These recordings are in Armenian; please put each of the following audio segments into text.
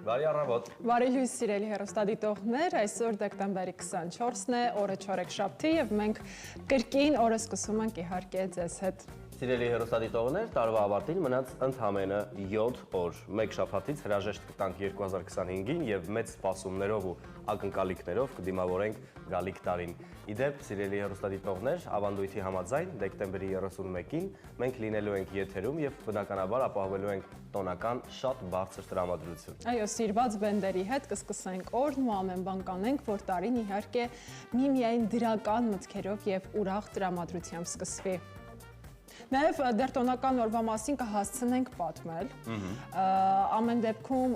Բարի առավոտ։ Բարի լույս սիրելի հեռուստադիտողներ, այսօր դեկտեմբերի 24-ն է, օրը չորեքշաբթի եւ մենք կրկին օրը սկսում ենք իհարկե ձեզ հետ։ Սիրելի հեռուստադիտողներ, տարվա ավարտին մնաց ընդամենը 7 օր։ Մեկ շաբաթից հրաժեշտ կտանք 2025-ին եւ մեծ սպասումներով ու ակնկալիքներով կդիմավորենք գալիք տարին։ Իդեպ, սիրելի հեռուստադիտողներ, ավանդույթի համաձայն դեկտեմբերի 31-ին մենք լինելու ենք եթերում եւ բնականաբար ապահովելու ենք տոնական շատ բարձր տրամադրություն։ Այո, սիրված բենդերի հետ կսկսենք օրն ու ամեն բան կանենք, որ տարին իհարկե միմիայն դրական մտքերով եւ ուրախ տրամադրությամբ սկսվի։ Նաև դեռ տոնական օրվա մասին կհասցնենք պատմել, ամեն դեպքում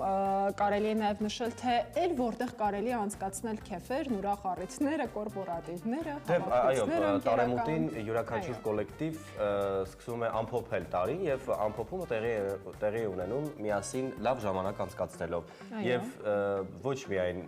կարելի է նաև նշել, թե էլ որտեղ կարելի է անցկացնել քեֆերն, ուրախ առիթները, կորպորատիվները, այո, տարեմուտին յուրաքանչյուր կոլեկտիվ սկսում է ամփոփել տարին եւ ամփոփումը տեղի ունենում միասին լավ ժամանակ անցկացնելով եւ ոչ միայն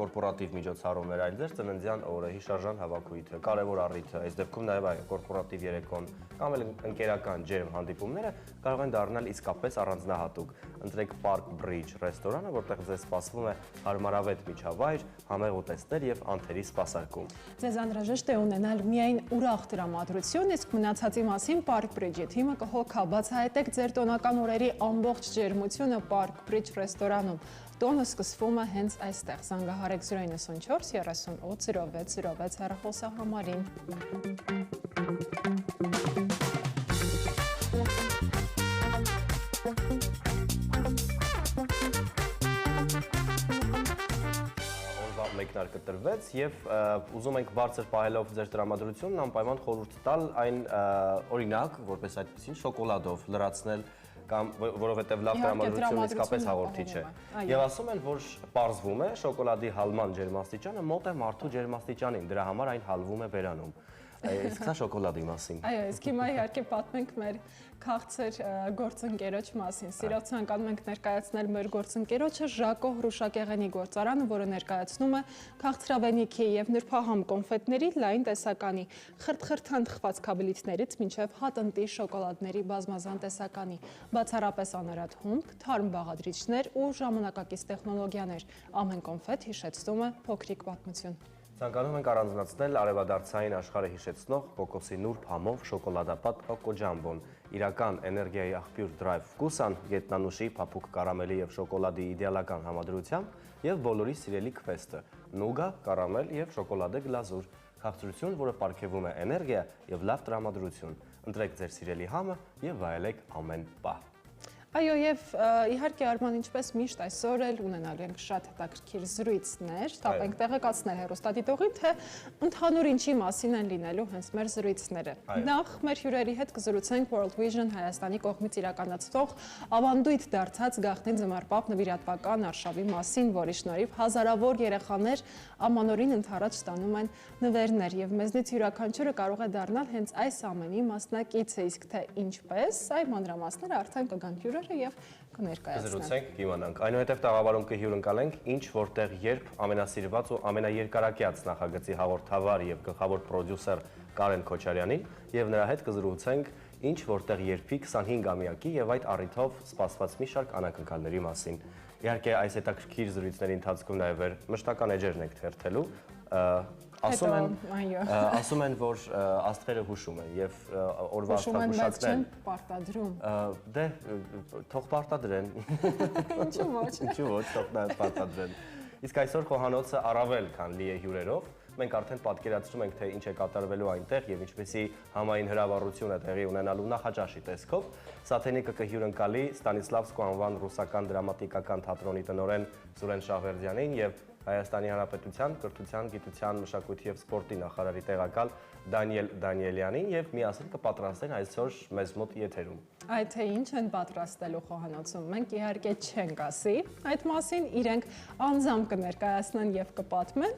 կորպորատիվ միջոցառումներ, այլ ձեր ծննդյան օրը, հիշարժան հավաքույթը, կարևոր առիթը, այս դեպքում նաև կորպորատիվ երեկոն կամ էլ ընկերական ջերմ հանդիպումները կարող են դառնալ իսկապես առանձնահատուկ։ Ընտրեք Park Bridge ռեստորանը, որտեղ ձեզ սպասվում է հարմարավետ միջավայր, համեղ ուտեստներ եւ անթերի սպասարկում։ Ձեզ անհրաժեշտ է ունենալ միայն ուրախ տրամադրություն, իսկ մնացածի մասին Park Bridge-ի թիմը կհոգա, բացահայտեք ձեր տոնական օրերի ամբողջ ջերմությունը Park Bridge ռեստորանում։ Տոնը սկսվում է հենց այստեղ։ Զանգահարեք 094 38 06 հեռախոսահամարին։ Մեկնարկը տրվեց եւ ուզում ենք բարձր պահելով ձեր տրամադրությունն անպայման խորհուրդ տալ այն օրինակ, որպես այդպեսին շոկոլադով լրացնել կամ որովհետեւ լավ տրամադրությունը իսկապես հաղորդիչ է։ Եվ ասում են, որ պարզվում է շոկոլադի հալման ջերմաստիճանը մոտ է մարդու ջերմաստիճանին, դրա համար այն հալվում է բերանում։ Իսկ սա շոկոլադի մասին։ Այո, իսկ հիմա իհարկե պատմենք մեր քաղցր գործընկերոջ մասին։ Սիրով ցանկանում ենք ներկայացնել մեր գործընկերոջը Ժակո հրուշակեղենի գործարանը, որը ներկայացնում է քաղցրավենիքի եւ նրբահամ կոնֆետների լայն տեսականի, խրթխրթան թխված քաբլիթներից մինչեւ հատընտի շոկոլադների բազմազան տեսականի, բացառապես անարատ հումք, թարմ բաղադրիչներ ու ժամանակակից տեխնոլոգիաներ։ Ամեն կոնֆետ հիշեցնում է փոքրիկ պատմություն։ Ցանկանում ենք առանձնացնել արևադարձային աշխարհը հիշեցնող կոկոսի նուրբ համով շոկոլադապատ կոկոջամբոն, իրական էներգիայի աղբյուր դրայվ վկուսան, գետնանուշի, փափուկ կարամելի եւ շոկոլադի իդեալական համադրությամբ եւ բոլորի սիրելի քվեստը՝ նուգա, կարամել եւ շոկոլադե գլազուր, քաղցրություն, որը պարգևում է էներգիա եւ լավ տրամադրություն։ Ընտրեք ձեր սիրելի համը եւ վայելեք ամեն պահ։ Այո, եւ իհարկե Արման, ինչպես միշտ այսօր էլ ունենալու ենք շատ հետաքրքիր զրույցներ, տապ ենք տեղեկացնել հեռուստադիտողին, թե ընդհանուր ինչի մասին են լինելու հենց մեր զրույցները։ Նախ մեր հյուրերի հետ կզրուցենք World Vision Հայաստանի կողմից իրականացվող ավանդույթ դարձած գաղտնի ձմեռապահ նվիրատվական արշավի մասին, որի շնորհիվ հազարավոր երեխաներ ամանորին ընդառաջ ստանում են նվերներ եւ մեզնից յուրաքանչյուրը կարող է դառնալ հենց այս ամենի մասնակիցը, իսկ թե ինչպես, այ մանրամասները արդեն կգան հյուրերը եւ կներկայացնենք։ Զրուցենք, կիմանանք։ Այնուհետև տաղավարում կհյուրընկալենք ինչ որտեղ երբ ամենասիրված ու ամենաերկարակյաց նախագծի հաղորդավար եւ գլխավոր պրոդյուսեր Կարեն Քոչարյանին եւ նրա հետ կզրուցենք ինչ որտեղ երբի 25-ամյակի եւ այդ առիթով սպասված մի շարք անակնկալների մասին։ Իհարկե այս հետաքրքիր զրույցների ընթացքում նաեւ մշտական էջերն ենք թերթելու, ասում են, որ աստղերը հուշում են եւ օրվա աստղահուշակներն պարտադրում։ Դե թող պարտադրեն։ Ինչու ոչ։ Ինչու ոչ, թող նա պարտադրեն։ Իսկ այսօր խոհանոցը առավել քան լի է հյուրերով։ Մենք արդեն պատկերացնում ենք, թե ինչ է կատարվելու այնտեղ եւ ինչպեսի համային հրավառություն է տեղի ունենալու նախաճաշի տեսքով։ Սաթենիկը կհյուրընկալի Ստանիսլավսկու անվան ռուսական դրամատիկական թատրոնի տնօրեն Սուրեն Շահվերդյանին եւ Հայաստանի Հանրապետության կրթության, գիտության, մշակույթի եւ սպորտի նախարարի տեղակալ Դանիել Դանիելյանին եւ միասին կպատրաստեն այսօր մեզ մոտ եթերում։ Այդ թե ինչ են պատրաստելու խոհանոցում, մենք իհարկե չենք ասի, այդ մասին իրենք անձամբ կներկայացնեն եւ կպատմեն,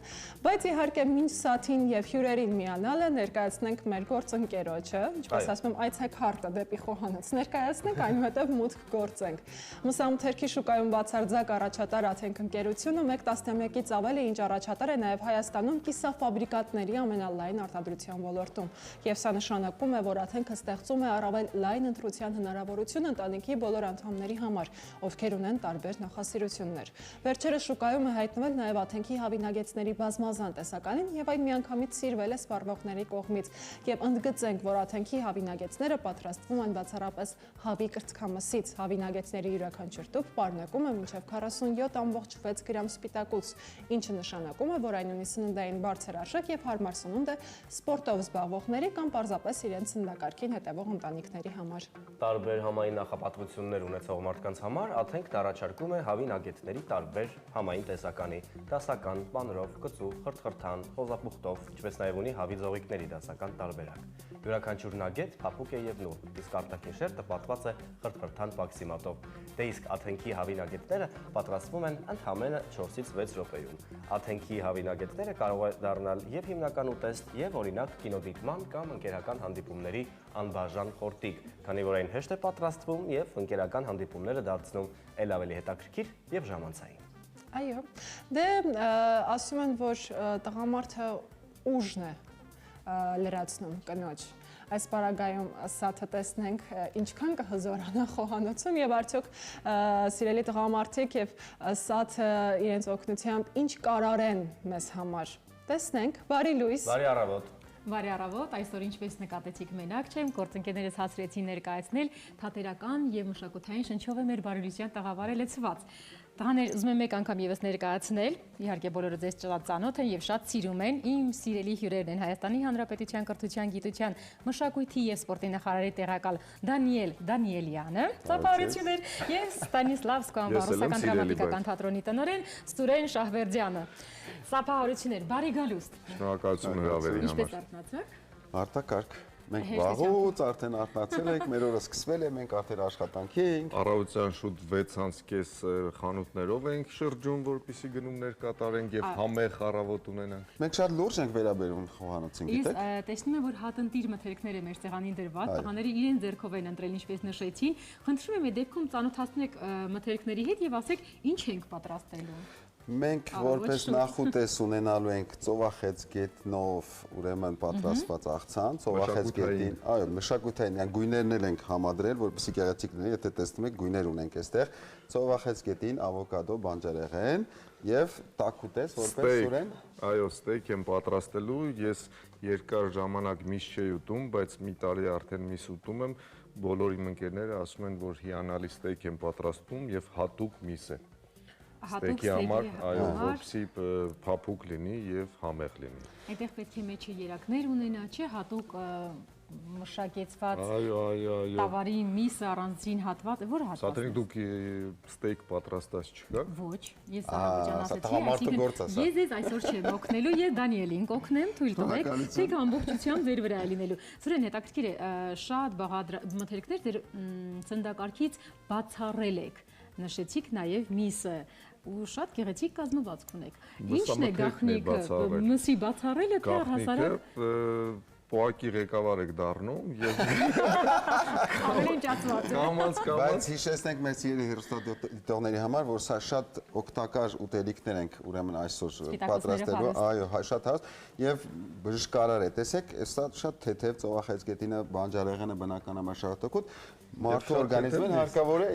բայց իհարկե մինչ Սաթին եւ հյուրերին միանալը ներկայացնենք մեր գործընկերոջը, ինչպես ասում եմ, այցեքարտը դեպի խոհանոց ներկայացնենք, այնուհետեւ մուտք գործենք։ Մսամթերքի շուկայում բացարձակ առաջատար Աթենք ընկերությունը մեկ տասնամյակի ժամանակից ավել է, ինչ առաջատար է նաև Հայաստանում կիսաֆաբրիկատների ամենալայն արտադրության ոլորտում։ Եվ սա նշանակում է, որ Աթենքը ստեղծում է առավել լայն ընտրության հնարավորություն ընտանիքի բոլոր անդամների համար, ովքեր ունեն տարբեր նախասիրություններ։ Վերջերս շուկայում է հայտնվել նաև Աթենքի հավինագեցների բազմազան տեսականին եւ այն միանգամից սիրվել է սպառողների կողմից։ Եվ ընդգծենք, որ Աթենքի հավինագեցները պատրաստվում են բացառապես հավի կրծքամսից։ Հավինագեցների յուրաքանչյուր տուփ պարունակում է մինչև 47.6 գրամ սպիտակուց, ինչը նշանակում է, որ այն ունի սննդային բարձր արժեք եւ հարմար սնունդ է սպորտով զբաղվողների կամ պարզապես իրենց սննդակարգին հետևող ընտանիքների համար։ Տարբեր համային նախապատվություններ ունեցող մարդկանց համար Աթենքն առաջարկում է հավինագետների տարբեր համային տեսականի՝ դասական, բանրով, կծու, խրթխրթան, խոզապուխտով, ինչպես նաև ունի հավի ձողիկների դասական տարբերակ։ Յուրաքանչյուր նագետ փափուկ է եւ նուրբ, իսկ արտաքին շերտը պատված է խրթխրթան պաքսիմատով։ Դե իսկ Աթենքի հավինագետները պատրաստվում են ընդամենը 4-ից 6 րոպեում։ Աթենքի հավինագետները կարող է դառնալ եւ հիմնական ուտեստ, եւ օրինակ կինոդիտման կամ ընկերական հանդիպումների անբաժան խորտիկ, քանի որ այն հեշտ է պատրաստվում եւ ընկերական հանդիպումները դարձնում ել ավելի հետաքրքիր եւ ժամանցային։ Այո, դե ասում են, որ տղամարդը ուժն է լրացնում կնոջ։ Այս պարագայում սաթը տեսնենք ինչքան կհզորանա խոհանոցում եւ արդյոք սիրելի տղամարդիկ եւ սաթը իրենց օգնությամբ ինչ կարարեն մեզ համար։ Տեսնենք, բարի լույս։ Բարի առավոտ։ Բարի առավոտ, այսօր ինչպես նկատեցիք մենակ չեմ, գործընկերներս հասրեցին ներկայացնել թատերական եւ մշակութային շնչով է մեր բարելույթյան տաղավարը լցված։ Տղաներ, ուզում եմ մեկ անգամ եւս ներկայացնել, իհարկե բոլորը ձեզ ծանոթ են եւ շատ սիրում են, իմ սիրելի հյուրերն են Հայաստանի Հանրապետության կրթության, գիտության, մշակույթի եւ սպորտի նախարարի տեղակալ Դանիելյանը, ծափահարություններ եւ Ստանիսլավսկու անվարուսական դրամատիկական թատրոնի տնօրեն Ստուրեն Շահվերդյանը։ Ծափահարություններ, բարի գալուստ։ Շնորհակալություն հրավերի համար։ Ինչպես արթնացաք։ Արտակարգ։ Մենք վաղուց արդեն արթնացել ենք, մեր օրը սկսվել է, մենք արդեն աշխատանքի ենք։ Առավոտյան շուտ 6:30 խանութներով ենք շրջում, որպեսզի գնումներ կատարենք եւ համեղ առավոտ ունենանք։ Մենք շատ լուրջ ենք վերաբերում խոհանոցին, գիտեք։ Ես տեսնում եմ, որ հատնտիր մթերքները մեր սեղանին դրված, տղաները իրեն ձեռքով են ընտրել, ինչպես նշեցին։ Խնդրում եմ, դեպքում ծանոթացնեք մթերքների հետ եւ ասեք, ինչ ենք պատրաստելու։ Մենք որպես նախուտես ունենալու ենք ծովախեց գետնով, ուրեմն պատրաստված աղցան, ծովախեց գետին, այո, մշակութային գույներն էլ ենք համադրել, որպեսզի գեղեցիկ լինի, եթե տեսնում եք, գույներ ունենք այստեղ, ծովախեց գետին, ավոկադո, բանջարեղեն եւ տաքուտես, որպես Սուրեն։ Այո, ստեյք եմ պատրաստելու, ես երկար ժամանակ միս չէի ուտում, բայց մի տարի արդեն միս ուտում եմ, բոլոր իմ ընկերները ասում են, որ հիանալի ստեյք եմ պատրաստում եւ հատուկ միս է։ Ստեյքի համար, այո, որպեսզի փափուկ լինի եւ համեղ լինի։ Այդտեղ պետք է մեջը երակներ ունենա, չէ՞, հատուկ մշակեցված տավարի միսը առանձին հատված, որը հատվածն է։ Սա դուք ստեյք պատրաստած չկաք։ Ոչ, ես ահաբջան ասեցի, ես ձեզ այսօր չեմ օգնելու, ես Դանիելին կօգնեմ, թույլ տվեք, դուք ամբողջությամբ ձեր վրա է լինելու։ Սուրեն, հետաքրքիր է, շատ մթերքներ ձեր ծննդակարգից բացառել եք։ Նշեցիք նաև միսը ու շատ գեղեցիկ կազմվածք ունեք։ Ինչն է գաղտնիքը, մսի բացառելը թե առհասարակ պոակի ղեկավար եք դառնում եւ ավելի ճացված է։ Բայց հիշեցնենք մեր սիրելի հեռուստադիտողների համար, որ սա շատ օգտակար ուտելիքներ ենք ուրեմն այսօր պատրաստելու, այո, շատ հարուստ եւ բժշկարար է։ Տեսեք, սա շատ թեթև ծովախեց գետինը, բանջարեղենը բնականաբար շատ օգուտ։ Մարդու օրգանիզմին հարկավոր է,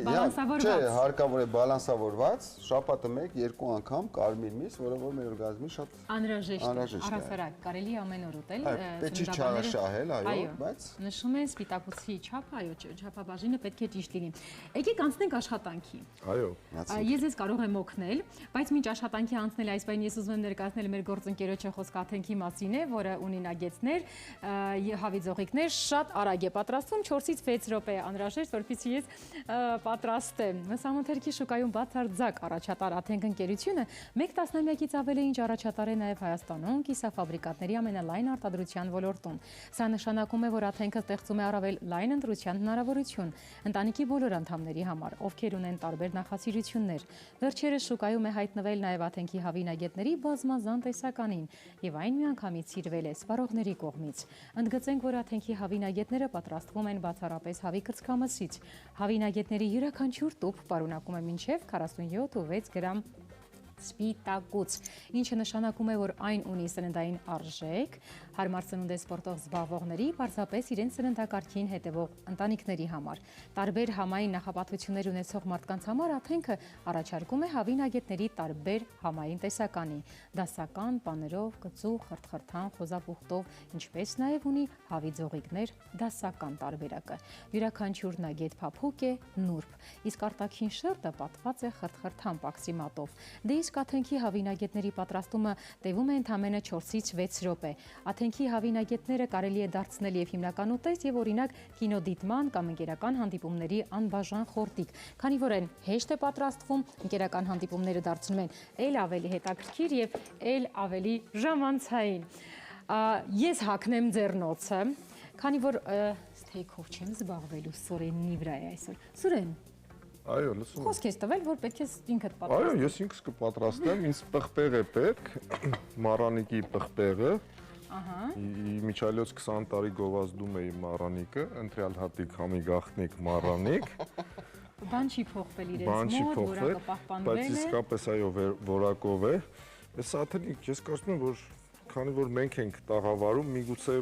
չէ, հարկավոր է բալանսավորված, շաբաթը 1-2 անգամ կարմիր միս, որը որ մեր օրգանիզմին շատ անհրաժեշտ է, առհասարակ կարելի ամեն օր ուտել, պետք է չարաշահել, այո, բայց նշում են սպիտակուցի չափը, այո, չափաբաժինը պետք է ճիշտ լինի։ Եկեք անցնենք աշխատանքի։ Այո։ Ես ձեզ կարող եմ օգնել, բայց մինչ աշխատանքի անցնել այս բանը ես ուզում եմ ներկայացնել մեր գործընկերոջը խոսքը Աթենքի մասին է, որը ունի նագեցներ, հավիձողիկներ, շատ արագ է պատրաստվում, 4-ից 6 րոպե անհրաժեշտ, որպեսզի ես պատրաստեմ։ Մսամթերքի շուկայում բացարձակ առաջատար Աթենք ընկերությունը 1 տասնամյակից ավել է ինչ առաջատար է նաև Հայաստանում կիսաֆաբրիկատների ամենալայն արտադրության ոլորտում։ Սա նշանակում է, որ Աթենքը ստեղծում է առավել լայն ընտրության հնարավորություն ընտանիքի բոլոր անդամների համար, ովքեր ունեն տարբեր նախասիրություններ։ Վերջերս շուկայում է հայտնվել նաև Աթենքի հավինագետների բազմազան տեսականին, եւ այն միանգամից սիրվել է սպառողների կողմից։ Ընդգծենք, որ Աթենքի հավինագետները պատրաստվում են բացառապես հավի կրծքամսից։ Հավինագետների յուրաքանչյուր տուփ պարունակում է մինչև 47.6 գրամ սպիտակուց, ինչը նշանակում է, որ այն ունի սննդային արժեք, հարմար սնունդ է սպորտով զբաղվողների, պարզապես իրենց սննդակարգին հետևող ընտանիքների համար։ Տարբեր համային նախապատվություններ ունեցող մարդկանց համար աթենքը առաջարկում է հավինագետների տարբեր համային տեսականի՝ դասական, պաներով, կծու, խրթխրթան, խոզապուխտով, ինչպես նաև ունի հավի ձողիկներ դասական տարբերակը։ Յուրաքանչյուր նագետ փափուկ է, նուրբ, իսկ արտաքին շերտը պատված է խրթխրթան պաքսիմատով։ Դե իսկ աթենքի հավինագետների պատրաստումը տևում է ընդամենը 4-ից 6 րոպե։ Աթենքի հավինագետները կարելի է դարձնել եւ հիմնական ուտեստ եւ օրինակ կինոդիտման կամ ընկերական հանդիպումների անբաժան խորտիկ։ Քանի որ այն հեշտ է պատրաստվում, ընկերական հանդիպումները դարձնում են ել ավելի հետաքրքիր եւ ել ավելի ժամանցային։ Ես հագնեմ ձեռնոցը, քանի որ ստեյքով չեմ զբաղվելու, Սուրենի վրա է այսօր։ Սուրեն, այո, լսում եմ։ Խոսք ես տվել, որ պետք է ինքդ պատրաստես։ Այո, ես ինքս կպատրաստեմ, ինձ պղպեղ է պետք, մառանիկի պղպեղը։ Միջայլոց 20 տարի գովազդում էի մառանիկը, ընտրյալ հատիկ համի գաղտնիք մառանիկ։ Բան չի փոխվել իրենց մոտ, որակը պահպանվել է։ Բայց իսկապես այո, որակով է։ Այս աթենիկ ես կարծում եմ, որ քանի որ մենք ենք տաղավարում, միգուցե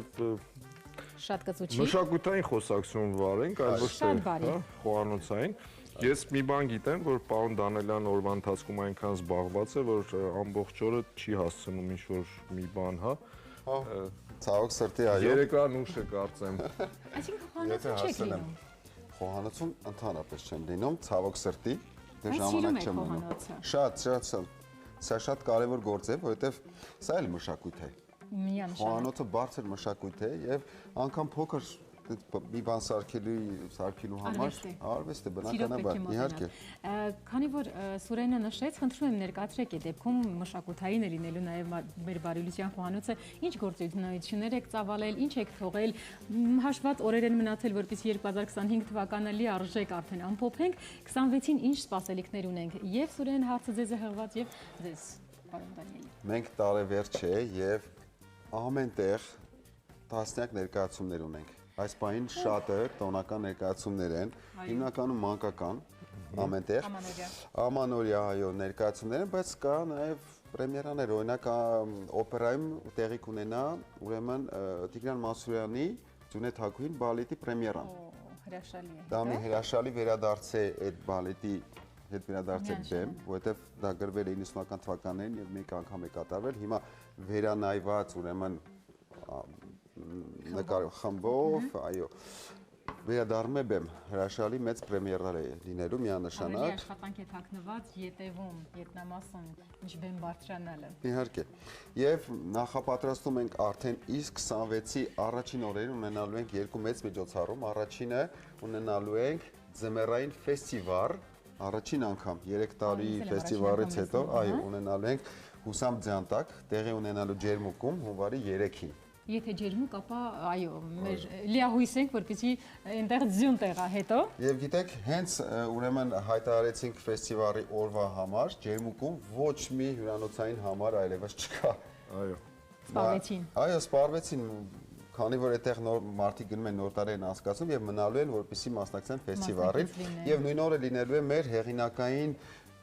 շատ կծուչի։ Մշակութային խոսակցություն վարենք, այլ ոչ թե խոհանոցային։ Ես մի բան գիտեմ, որ պարոն Դանելյան օրվա ընթացքում այնքան զբաղված է, որ ամբողջ օրը չի հասցնում ինչ-որ մի բան, հա։ Ցավոք սրտի, այո։ Երեկվան ուշ է կարծեմ։ Այսինքն խոհանոցում չեք լինում։ Խոհանոցում ընդհանրապես չեմ լինում, ցավոք սրտի, դե Բայց ժամանակ սիրում չեմ եք ունում։ խոհանոցը։ Շատ, սա շատ կարևոր գործ է, որովհետև սա էլ մշակույթ է։ Միանշանակ։ Խոհանոցը բարձր մշակույթ է եւ անգամ փոքր մի բան սարքելու համար արվեստ է բնականաբար, իհարկե։ Քանի որ Սուրենը նշեց, խնդրում եմ ներկայացրեք այդ դեպքում մշակութային է լինելու նաև մեր Բարիլուսյան խոհանոցը, ինչ գործունեություններ եք ծավալել, ինչ եք թողել, հաշված օրեր են մնացել, որպեսզի 2025 թվականը լի արժեք արդեն ամփոփենք, 26-ին ինչ սպասելիքներ ունենք, եւ Սուրեն հարցը ձեզ է հղված եւ ձեզ, պարոն Դանիելի։ Մենք տարեվերջ է եւ ամենտեղ տասնյակ ներկայացումներ ունենք։ Այս պահին շատը տոնական ներկայացումներ են, հիմնականում մանկական, ամենտեղ, ամանորյա, այո, ներկայացումներ են, բայց կա նաև պրեմիերաներ, օրինակ օպերայում տեղի կունենա, ուրեմն Տիգրան Մանսուրյանի Ջունեթ Հագուին բալետի պրեմիերան։ Հրաշալի է։ Դա մի հրաշալի վերադարձ է այդ բալետի հետ վերադարձ է բեմ, որովհետև դա գրվել է 90-ական թվականներին եւ մեկ անգամ է կատարվել, հիմա վերանայված, ուրեմն նկար խմբով, այո, վերադառնում է բեմ, հրաշալի մեծ պրեմիերա է լինելու միանշանակ։ Ավելի աշխատանք է թաքնված ետևում, ետնամասում, ինչ բեմ բարձրանալը։ Իհարկե։ Եվ նախապատրաստում ենք արդեն իսկ 26-ի առաջին օրերին ունենալու ենք երկու մեծ միջոցառում, առաջինը ունենալու ենք ձմեռային ֆեստիվալ, առաջին անգամ 3 տարի ֆեստիվալից հետո, այո, ունենալու ենք Հուսամ Ձանտակ, տեղի ունենալու Ջերմուկում հունվարի 3-ին։ Եթե ջերմուկ, ապա այո, մեր լիահույս ենք, որպեսզի այնտեղ ձյուն տեղա հետո։ Եվ գիտեք, հենց ուրեմն հայտարարեցինք ֆեստիվալի օրվա համար, Ջերմուկում ոչ մի հյուրանոցային համար այլևս չկա։ Այո։ Սպառվեցին։ Այո, սպառվեցին, քանի որ այդտեղ մարդիկ գնում են նոր տարի են անցկացնում եւ մնալու են, որպեսզի մասնակցեն ֆեստիվալին, եւ նույն օրը լինելու է մեր հեղինակային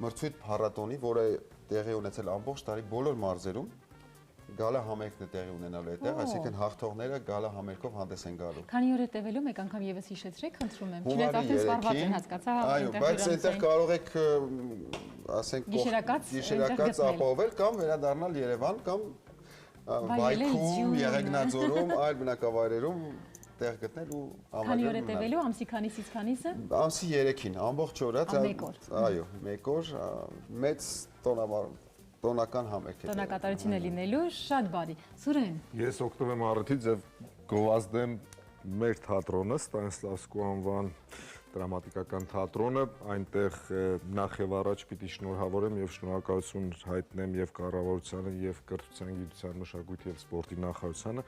մրցույթ փառատոնի, որը տեղի ունեցել ամբողջ տարի բոլոր մարզերում։ Գալա համերգն է տեղի ունենալու այդտեղ, այսինքն հաղթողները գալա համերգով հանդես են գալու։ Քանի օր է տևելու, մեկ անգամ եւս հիշեցրեք, խնդրում եմ։ Չնայած արդեն սպառված են, հասկացա, այո, բայց այդտեղ կարող եք, ասենք, գիշերակաց ապահովել կամ վերադառնալ Երևան կամ Բայքում, Եղեգնաձորում, այլ բնակավայրերում տեղ գտնել ու ամառ։ Քանի օր է տևելու, ամսի քանիսից քանիսը։ Ամսի 3-ին, ամբողջ օրը, այո, մեկ օր, մեծ տոնական համերգ է։ Տոնակատարություն է լինելու, շատ բարի։ Սուրեն։ Ես օգտվեմ առիթից եւ գովազդեմ մեր թատրոնը, Ստանիսլավսկու անվան դրամատիկական թատրոնը, այնտեղ նախ եւ առաջ պիտի շնորհավորեմ եւ շնորհակալություն հայտնեմ եւ կառավարությանը եւ կրթության, գիտության, մշակույթի եւ սպորտի նախարարությանը։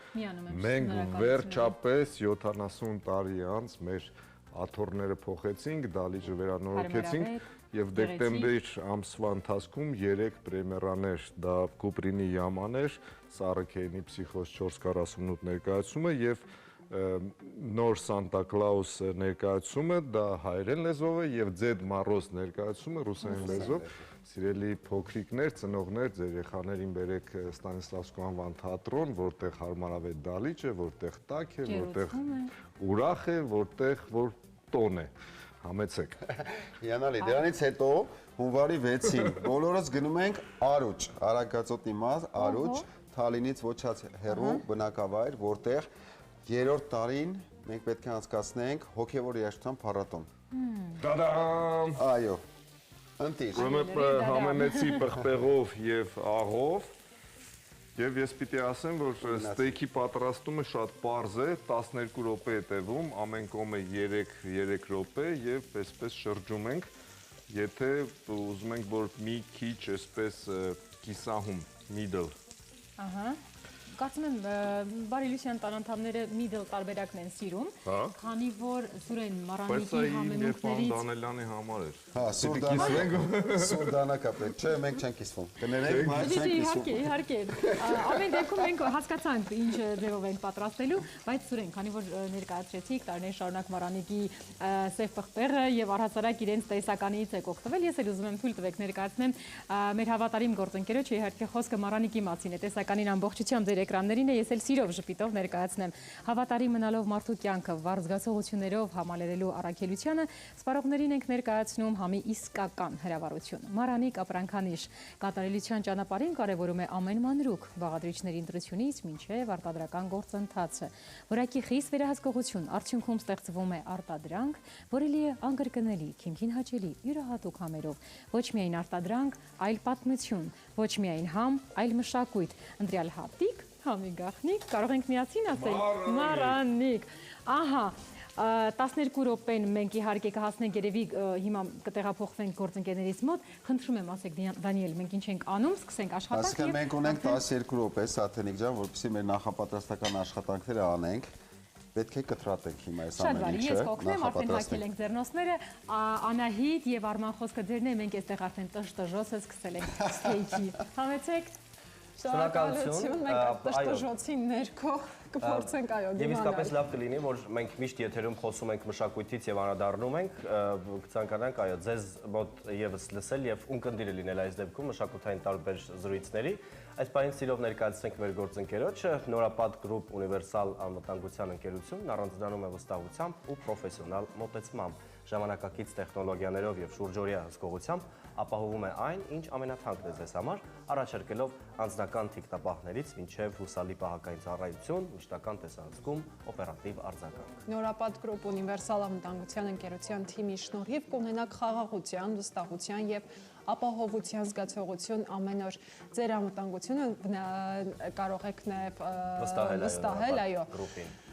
Մենք վերջապես 70 տարի անց մեր աթոռները փոխեցինք, դալիճը վերանորոգեցինք եւ դեկտեմբեր ամսվա ընթացքում 3 պրեմիերաներ, դա Կուպրինի Յամաներ, Սառաքեյնի Պսիխոզ 4:48 ներկայացումը եւ նոր Սանտա Կլաուս ներկայացումը դա հայերեն լեզվով է եւ Ձեդ Մառոզ ներկայացումը ռուսերեն լեզվով։ Սիրելի փոքրիկներ, ծնողներ, ձեր երեխաներին բերեք Ստանիսլավսկու անվան թատրոն, որտեղ հարմարավետ դալիճ է, որտեղ տաք է, որտեղ ուրախ է, որտեղ որ տոն է։ Համեցեք։ Հիանալի, դրանից հետո հունվարի 6-ին բոլորս գնում ենք Արուջ, Արագածոտնի մարզ, Արուջ, Թալինից ոչած հեռու բնակավայր, որտեղ 3-րդ տարին մենք պետք է անցկացնենք հոգևոր երաժշտության փառատոն։ Տադամ։ Այո։ Ընտիր։ Ուրեմն համեմեցի պղպեղով եւ աղով եւ ես պիտի ասեմ, որ ստեյքի պատրաստումը շատ պարզ է, 12 րոպե է տևում, ամեն կողմը 3 րոպե եւ այսպես շրջում ենք, եթե ուզում ենք, որ մի քիչ այսպես կիսահում, middle։ Ահա։ Կարծում եմ, բարի Լուսյան տանանդամները middle տարբերակն են սիրում, քանի որ Սուրեն Մարանիկի համեմունքներից Դանելյանի համար էր։ Հա, սուրդանակա պետք չէ, մենք չենք կիսվում։ Կներեք, բայց չենք կիսվում։ Իհարկե, ամեն դեպքում մենք հասկացանք ինչ ձևով ենք պատրաստելու, բայց Սուրեն, քանի որ ներկայացրեցիք տարիներ շարունակ Մարանիկի սև պղպեղը եւ առհասարակ իրենց տեսականիից եք օգտվել, ես էլ ուզում եմ թույլ տվեք ներկայացնեմ մեր հավատարիմ գործընկերոջ, իհարկե խոսքը Մարանիկի մասին է, տեսականին ամբողջությամբ ձեր էկրաններին է, ես էլ սիրով ժպիտով ներկայացնեմ։ Հավատարիմ մնալով մարդու կյանքը վառ զգացողություններով համալրելու առաքելությանը, սպառողներին ենք ներկայացնում համի իսկական հրավառություն։ Մարանիկ ապրանքանիշ կատարելության ճանապարհին կարևորում է ամեն մանրուք, բաղադրիչների ընտրությունից մինչև արտադրական գործընթացը։ Որակի խիստ վերահսկողություն, արդյունքում ստեղծվում է արտադրանք, որը լի է անկրկնելի, քիմքին հաճելի, յուրահատուկ համերով։ Ոչ միայն արտադրանք, այլ պատմություն, ոչ միայն համ, այլ մշակույթ, ընտրյալ հատիկ, համի գաղտնիք, կարող ենք միասին ասել Մարանիկ։ Ահա, 12 րոպեն մենք իհարկե կհասնենք երևի հիմա կտեղափոխվենք գործընկերներից մոտ, խնդրում եմ ասեք Դանիել, մենք ինչ ենք անում, սկսենք աշխատանք։ Հասկանում մենք ունենք 12 րոպե, Սաթենիկ ջան, որպեսզի մեր նախապատրաստական աշխատանքները անենք, պետք է կտրատենք հիմա այս ամեն ինչը։ Ես կօգնեմ, արդեն հագել ենք ձեռնոցները, Անահիտ եւ Արման խոսքը ձերն է, մենք այստեղ արդեն տշտժոցը սկսել ենք ստեյքի։ Համեցեք։ Շնորհակալություն, մենք տշտժոցի ներքո կփորձենք այո դիմանալ։ Եվ իսկապես լավ կլինի, որ մենք միշտ եթերում խոսում ենք մշակույթից եւ անդրադառնում ենք, կցանկանանք այո ձեզ մոտ եւս լսել եւ ունկնդիրը լինել այս դեպքում մշակութային տարբեր զրույցների։ Այս պահին սիրով ներկայացնենք մեր գործընկերոջը, Նորապատ Group Universal անվտանգության ընկերությունն առանձնանում է վստահությամբ ու պրոֆեսիոնալ մոտեցմամբ, ժամանակակից տեխնոլոգիաներով եւ շուրջօրյա հսկողությամբ ապահովում է այն, ինչ ամենաթանկն է ձեզ համար, առաջարկելով անձնական թիկտապահներից մինչև հուսալի պահակային ծառայություն, մշտական տեսահսկում, օպերատիվ արձագանք։ Նորապատ Group Universal անվտանգության ընկերության թիմի շնորհիվ կունենաք խաղաղության, վստահության եւ ապահովության զգացողություն ամեն օր։ Ձեր անվտանգությունը կարող եք նաեւ վստահել, այո։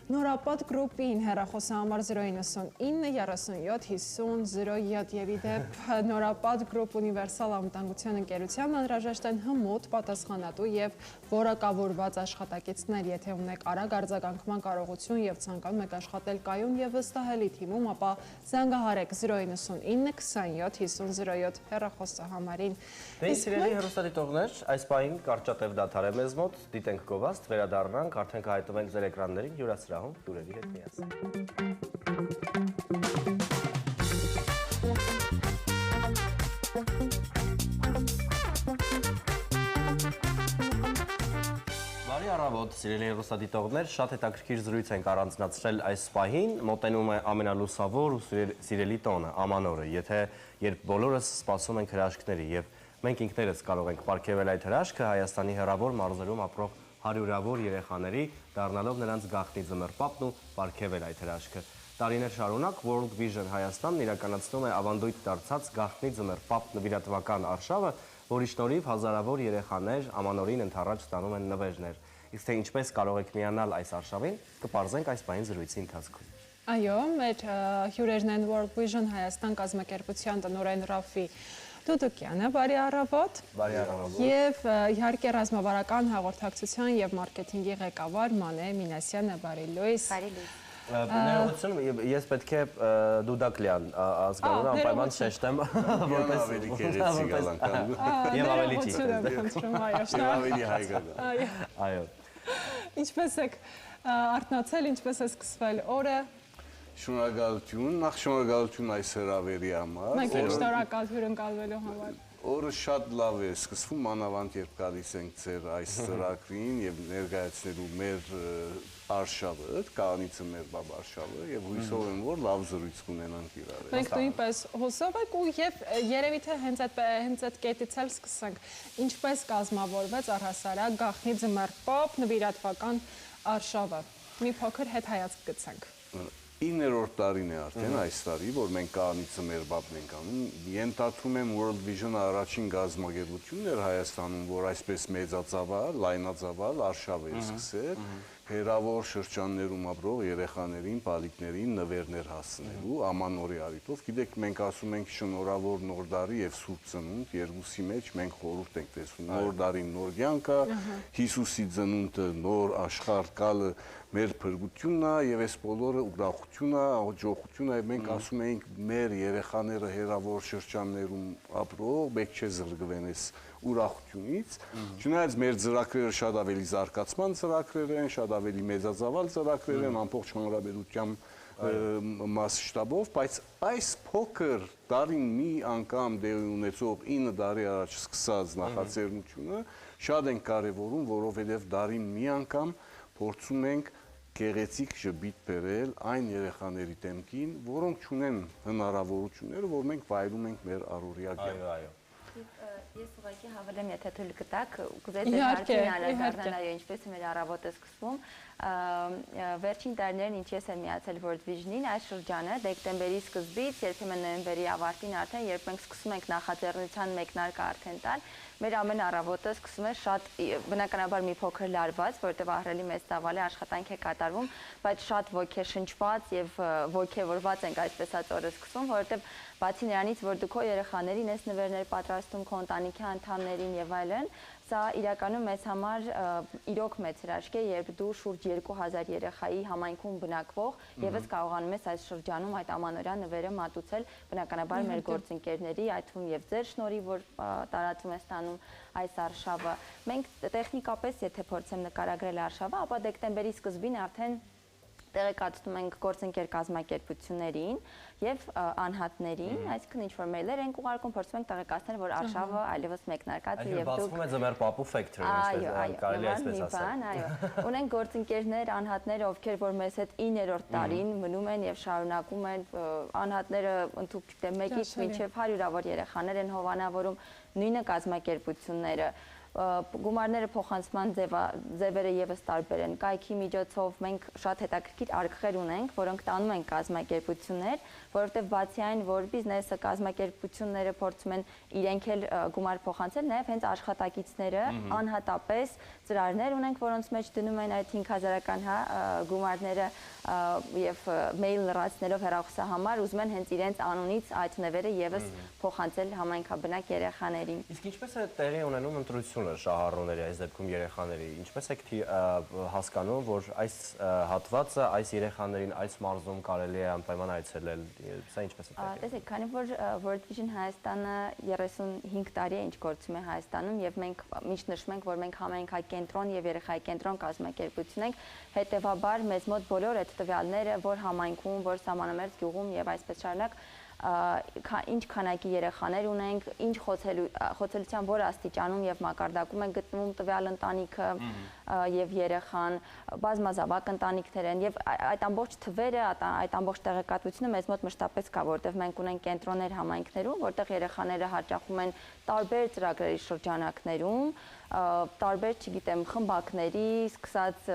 Նորապատ Group-ին հեռախոսահամար 099 37 50 07 եւ իդեպ Նորապատ Group Universal անվտանգության ընկերության անհրաժեշտ են հմուտ, պատասխանատու եւ որակավորված աշխատակիցներ, եթե ունեք արագ արձագանքման կարողություն եւ ցանկանում եք աշխատել կայուն եւ վստահելի թիմում, ապա զանգահարեք 099 27 50 07 հեռախոսահամարին։ Դե սիրելի հեռուստադիտողներ, այս պահին կարճատև դադար է մեզ մոտ, դիտենք գովաստ, վերադառնանք, արդեն կհայտնվենք ձեր էկրաններին հյուրասրահում լուրերի հետ միասին։ Բարի առավոտ, սիրելի հեռուստադիտողներ, շատ հետաքրքիր զրույց ենք առանձնացրել այս պահին, մոտենում է ամենալուսավոր ու սիրելի տոնը, ամանորը, երբ բոլորս սպասում ենք հրաշքների եւ մենք ինքներս կարող ենք պարգևել այդ հրաշքը Հայաստանի հեռավոր մարզերում ապրող հարյուրավոր երեխաների, դառնալով նրանց գաղտնի ձմեռպապն ու պարգևել այդ հրաշքը։ Տարիներ շարունակ World Vision Հայաստանն իրականացնում է ավանդույթ դարձած գաղտնի ձմեռպապ նվիրատվական արշավը, որի շնորհիվ հազարավոր երեխաներ ամանորին ընդառաջ ստանում են նվերներ։ Իսկ թե ինչպես կարող եք միանալ այս արշավին, կպարզենք այս պահին զրույցի ընթացքում։ Այո, մեր հյուրերն են World Vision Հայաստան կազմակերպության տնօրեն Ռաֆի Դուդուկյանը, բարի առավոտ։ Բարի առավոտ։ Եվ իհարկե ռազմավարական հաղորդակցության եւ մարքեթինգի ղեկավար Մանե Մինասյանը, բարի լույս։ Բարի լույս։ Ներողություն, ես պետք է Դուդակլյան ազգանունը անպայման շեշտեմ, որպես ավելի գեղեցիկ ալանքան։ Եվ ավելի ճիշտ։ Խնդրում, այո, Եվ ավելի հայկական։ Այո։ Ինչպես եք արթնացել, ինչպես է սկսվել օրը։ Շնորհակալություն, նախ շնորհակալություն այս հրավերի համար։ Մենք եք շնորհակալ հյուրընկալվելու համար։ Օրը շատ լավ է սկսվում, մանավանդ երբ գալիս ենք ձեր այս ծրագրին եւ ներկայացնելու մեր արշավը, Կայանիցը մեր բաբ արշավը եւ հույսով եմ, որ լավ զրույց կունենանք իրար հետ։ Մենք նույնպես հուսով ենք ու եւ երևի թե հենց այդ կետից էլ սկսենք։ Ինչպես կազմավորվեց առհասարակ գաղտնի ձմեռ պոպ նվիրատվական արշավը։ Մի փոքր հետ հայացք գցենք։ 9-րդ տարին է արդեն այս տարի, որ մենք Կայանիցը մեր բաբն ենք անում։ Ենթադրում եմ World Vision-ը առաջին գազམ་ագերությունն էր Հայաստանում, որ այսպես մեծածավալ, լայնածավալ արշավ է սկսել հերավոր շրջաններում ապրող երեխաներին, պալիկներին նվերներ հասցնելու ամանորի առիթով։ Գիտեք, մենք ասում ենք շնորհավոր նոր տարի եւ սուրբ ծնունդ, երկուսի մեջ մենք խորհուրդ ենք տեսնում նոր տարին նոր կյանքը, Հիսուսի ծնունդը նոր աշխարհ գալը մեր փրկությունն է եւ այս բոլորը ուրախությունն է, աջողությունն է, մենք ասում ենք մեր երեխաները հերավոր շրջաններում ապրող, մեկ չէ զրկվեն այս ուրախությունից։ Չնայած մեր ծրագրերը շատ ավելի զարգացման ծրագրեր են, շատ ավելի մեծածավալ ծրագրեր են, ամբողջ հանրապետությամբ մասշտաբով, բայց այս փոքր տարին մի անգամ դեպի ունեցող 9 տարի առաջ սկսած նախաձեռնությունը շատ են կարևորում, որովհետև տարին մի անգամ փորձում ենք գեղեցիկ ժպիտ բերել այն երեխաների դեմքին, որոնք չունեն հնարավորությունները, որ մենք վայելում ենք մեր առօրյա կյանքում։ Ես ուղղակի հավելեմ, եթե թույլ կտաք, կուզեի ձեր հարցին անդրադառնալ, այո, ինչպես է մեր առավոտը սկսվում։ Վերջին տարիներին ինչ ես եմ միացել World Vision-ին, այս շրջանը դեկտեմբերի սկզբից, երբեմն նոյեմբերի ավարտին արդեն, երբ մենք սկսում ենք նախաձեռնության մեկնարկը արդեն տալ, մեր ամեն առավոտը սկսում է շատ բնականաբար մի փոքր լարված, որտեղ ահռելի մեծ ծավալի աշխատանք է կատարվում, բայց շատ ոգեշնչված եւ ոգեվորված ենք այսպես օրը սկսում, որովհետեւ բացի նրանից, որ դու քո երեխաներին ես նվերներ պատրաստում, քո ընտանիքի անդամներին եւ այլն, սա իրականում մեզ համար իրոք մեծ հրաշք է, երբ դու շուրջ 2000 երեխայի համայնքում բնակվող եւս կարողանում ես այս շրջանում այդ ամանորյա նվերը մատուցել բնականաբար մեր գործընկերների, այդ թվում եւ ձեր շնորհիվ, որ տարածում է ստանում այս արշավը։ Մենք տեխնիկապես, եթե փորձեմ նկարագրել արշավը, ապա դեկտեմբերի սկզբին արդեն տեղեկացնում ենք գործընկեր կազմակերպություններին եւ անհատներին, այսինքն ինչ-որ մեյլեր ենք ուղարկում, փորձում ենք տեղեկացնել, որ արշավը այլևս մեկնարկած է եւ դուք բացվում է ձմեռ պապու factory-ը, կարելի է այսպես ասել։ Այո, ունենք գործընկերներ, անհատներ, ովքեր որ մեզ հետ 9-րդ տարին մնում են եւ շարունակում են, անհատները ընդհանուր գիտեմ 1-ից մինչեւ 100-ավոր երեխաներ են հովանավորում, նույնը կազմակերպությունները գումարները փոխանցման ձևերը եւս տարբեր են։ Կայքի միջոցով մենք շատ հետաքրքիր արկղեր ունենք, որոնք տանում են կազմակերպություններ, որովհետեւ բացի այն, որ բիզնեսը կազմակերպությունները փորձում են իրենք էլ գումար փոխանցել, նաեւ հենց աշխատակիցները անհատապես ծրարներ ունենք, որոնց մեջ դնում են այդ 5000-ական գումարները եւ մեյլ լրացնելով հեռախոսահամար, ուզում են հենց իրենց անունից այդ նվերը եւս փոխանցել համայնքաբնակ երեխաներին։ Իսկ ինչպես է տեղի ունենում ընտրությունը շահառուների այս դեպքում երեխաների, ինչպես եք հասկանում, որ այս հատվածը այս երեխաներին այս մարզում կարելի է անպայման այցելել, սա ինչպես է տեղի։ Տեսեք, քանի որ World Vision Հայաստանը 35 տարի է ինչ գործում է Հայաստանում եւ մենք միշտ նշում ենք, որ մենք համայնքակենտրոն եւ երեխայակենտրոն կազմակերպություն ենք, հետեւաբար մեզ մոտ բոլոր այդ տվյալները, որ համայնքում, որ սահմանամերձ գյուղում եւ այսպես շարունակ ինչ քանակի երեխաներ ունենք, ինչ խոցելիության որ աստիճանում եւ մակարդակում են գտնվում տվյալ ընտանիքը եւ երեխան, բազմազավակ ընտանիքներ են եւ այդ ամբողջ թվերը, այդ ամբողջ տեղեկատվությունը մեզ մոտ մշտապես կա, որտեղ մենք ունենք կենտրոններ համայնքներում, որտեղ երեխաները հաճախում են տարբեր ծրագրերի շրջանակներում, տարբեր, չգիտեմ, խմբակների, սկսած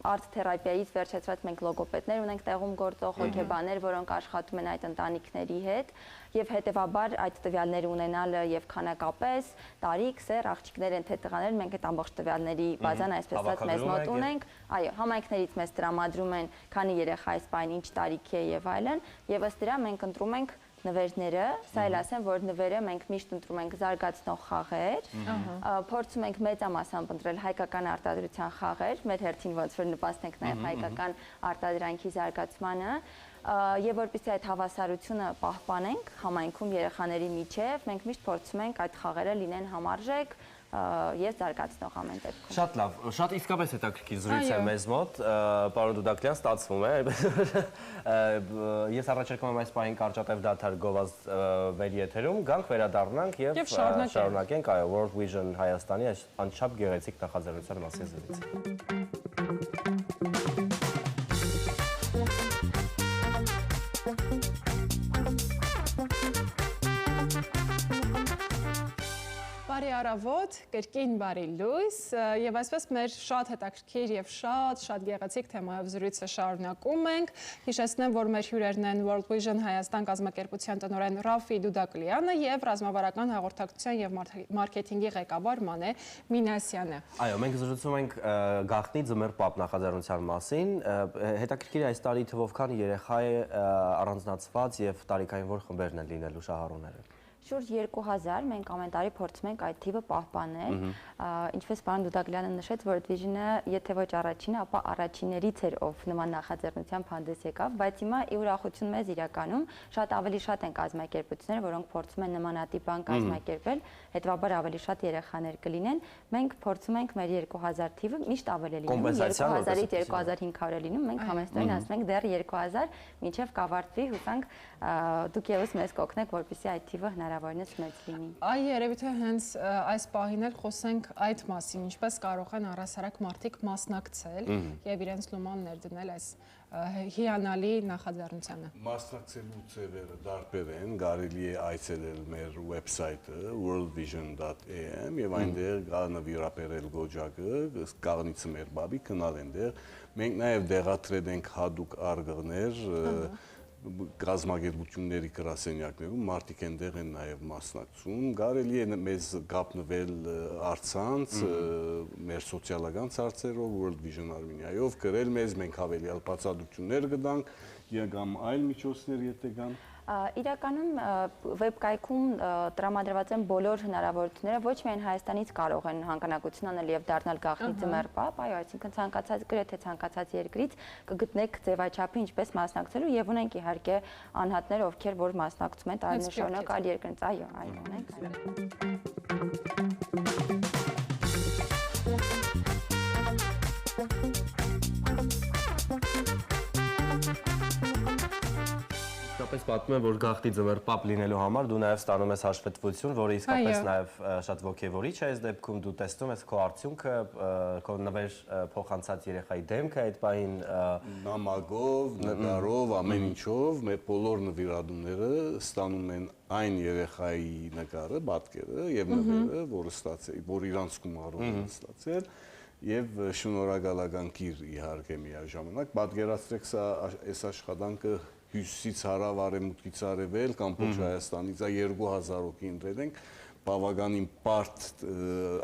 արտ թերապիայից վերջացրած մենք լոգոպեդներ ունենք տեղում գործող հոգեբաններ, որոնք աշխատում են այդ ընտանիքների հետ եւ հետեւաբար այդ տվյալները ունենալը եւ քանակապես, տարիք, սեր, աղջիկներ են թե տղաներ, մենք այդ ամբողջ տվյալների բազան այսպես ասած մեզ մոտ ունենք, այո, համայնքներից մեզ տրամադրում են, քանի երեխա այս պայն ինչ տարիքի է եւ այլն, եւ ըստ դրա մենք ընտրում ենք նվերները, սա էլ ասեմ, որ նվերը մենք միշտ ընտրում ենք զարգացնող խաղեր, փորձում ենք մեծամասամբ ընտրել հայկական արտադրության խաղեր, մեր հերթին ոնց որ նպաստենք նաև հայկական արտադրանքի զարգացմանը, եւ որպեսզի այդ հավասարությունը պահպանենք համայնքում երեխաների միջև, մենք միշտ փորձում ենք այդ խաղերը լինեն համարժեք, եւ զարգացնող ամեն դեպքում։ Շատ լավ, շատ իսկապես հետաքրքիր զրույց է մեզ մոտ, պարոն Դուդակլյան, ստացվում է։ Ես առաջարկում եմ այս պահին կարճատև դադար գովազ մեր եթերում, գանք վերադառնանք եւ շարունակենք World Vision Հայաստանի անչափ գեղեցիկ նախաձեռնության մասին զրույցը։ Բարի առավոտ, կրկին բարի լույս եւ այսպես մեր շատ հետաքրքիր եւ շատ գեղեցիկ թեմայով զրույցը շարունակում ենք։ Հիշեցնեմ, որ մեր հյուրերն են World Vision Հայաստան կազմակերպության տնօրեն Ռաֆի Դուդակլյանը եւ ռազմավարական հաղորդակցության եւ մարքեթինգի ղեկավար Մանե Մինասյանը։ Այո, մենք զրուցում ենք գաղտնի ձմեռ պապ նախաձեռնության մասին։ Հետաքրքիր է այս տարի թվով քանի երեխա է առանձնացված եւ տարիքային որ խմբերն են լինելու շահառուները։ Շուրջ 2000 մենք ամեն տարի փորձում ենք այդ թիվը պահպանել, ինչպես պարոն Դուդակլյանը նշեց, World Vision-ը եթե ոչ առաջինը, ապա առաջիններից էր, ով նման նախաձեռնությամբ հանդես եկավ, բայց հիմա ի ուրախություն մեզ իրականում շատ ավելի շատ են կազմակերպությունները, որոնք փորձում են նմանատիպ բան կազմակերպել, հետևաբար ավելի շատ երեխաներ կլինեն։ Մենք փորձում ենք մեր 2000 թիվը միշտ ավելի լինում, 2000-ից 2500 է լինում, մենք համեստորեն ասում ենք դեռ 2000, մինչև կավարտվի, հուսանք դուք եւս մեզ կօգնեք, որպեսզի այդ թիվը հնարավորինս մեծ լինի։ Այ երևի թե հենց այս պահին էլ խոսենք այդ մասին, ինչպես կարող են առհասարակ մարդիկ մասնակցել եւ իրենց լոման ներդնել այս հիանալի նախաձեռնությանը։ Մասնակցելու ձևերը դարբեր են, կարելի է այցելել մեր վեբսայթը worldvision.am եւ այնտեղ կա նվիրապերել գոճակը, կաղնիցը մեր բաբի կնալ այնտեղ։ Մենք նաեւ դեղատրել ենք հadoop արգղներ կազմակերպությունների գրասենյակներում մարդիկ այնտեղ են նաև մասնակցում, կարելի է մեզ կապնվել առցանց մեր սոցիալական ցանցերով World Vision Armenia-ով գրել մեզ, մենք հավելյալ բացատրություններ կտանք կամ այլ միջոցներ եթե կան։ Իրականում վեբկայքում տրամադրված են բոլոր հնարավորությունները, ոչ միայն Հայաստանից կարող են հանգանակություն անել եւ դառնալ գաղտնի ձմեռ պապ, այո, այսինքն ցանկացած գրեթե ցանկացած երկրից կգտնեք ձևաչափի ինչպես մասնակցելու եւ ունենք իհարկե անհատներ, ովքեր որ մասնակցում են տարիներ շարունակ այլ երկրից, այո, ունենք։ Իսկապես պատմում եմ, որ գաղտնի ձմեռ պապ լինելու համար դու նաև ստանում ես հաշվետվություն, որը իսկապես նաև շատ ոգևորիչ է այս դեպքում, դու տեսնում ես քո արդյունքը, քո նվեր փոխանցած երեխայի դեմքը այդ պահին նամակով, նկարով, ամեն ինչով, մեր բոլոր նվիրատուները ստանում են այն երեխայի նկարը, պատկերը եւ նվերը, որը ստացել, որ իրանց գումարով են ստացել եւ շնորհակալական կիր իհարկե միաժամանակ պատկերացրեք սա այս աշխատանքը հյուսիսից հարավ, արևմուտքից արևել կամ ոչ Հայաստանից 2000 հոգի ընտրել ենք, բավականին բարդ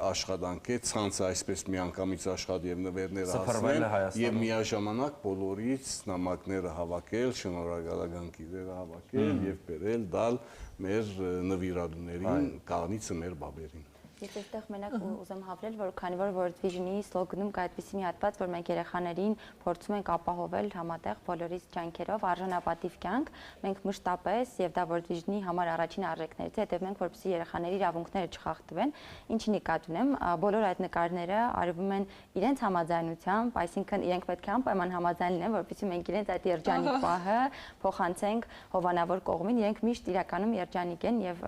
աշխատանք է, ցանցը այսպես միանգամից աշխատի եւ նվերները հասնել եւ միաժամանակ բոլորից նամակները հավաքել, շնորհակալական կիրերը հավաքել եւ բերել դալ մեր նվիրատուներին, կաղնիցը մեր բաբերին։ Ես այստեղ մենակ ուզեմ հավրել, որ քանի որ World Vision-ի սլոգանում կա այդպիսի մի հատված, որ մենք երեխաներին փորձում ենք ապահովել համատեղ բոլորիս ջանքերով արժանապատիվ կյանք, մենք մշտապես եւ դա World Vision-ի համար առաջին արժեքներից է, հետեւում ենք, որպեսզի երեխաների իրավունքները չխախտվեն, ինչի նկատի ունեմ, բոլոր այդ նկարները արվում են իրենց համաձայնությամբ, այսինքն իրենք պետք է անպայման համաձայն լինեն, որպեսզի մենք իրենց այդ երջանիկ պահը փոխանցենք հովանավոր կողմին, իրենք միշտ իրականում երջանիկ են եւ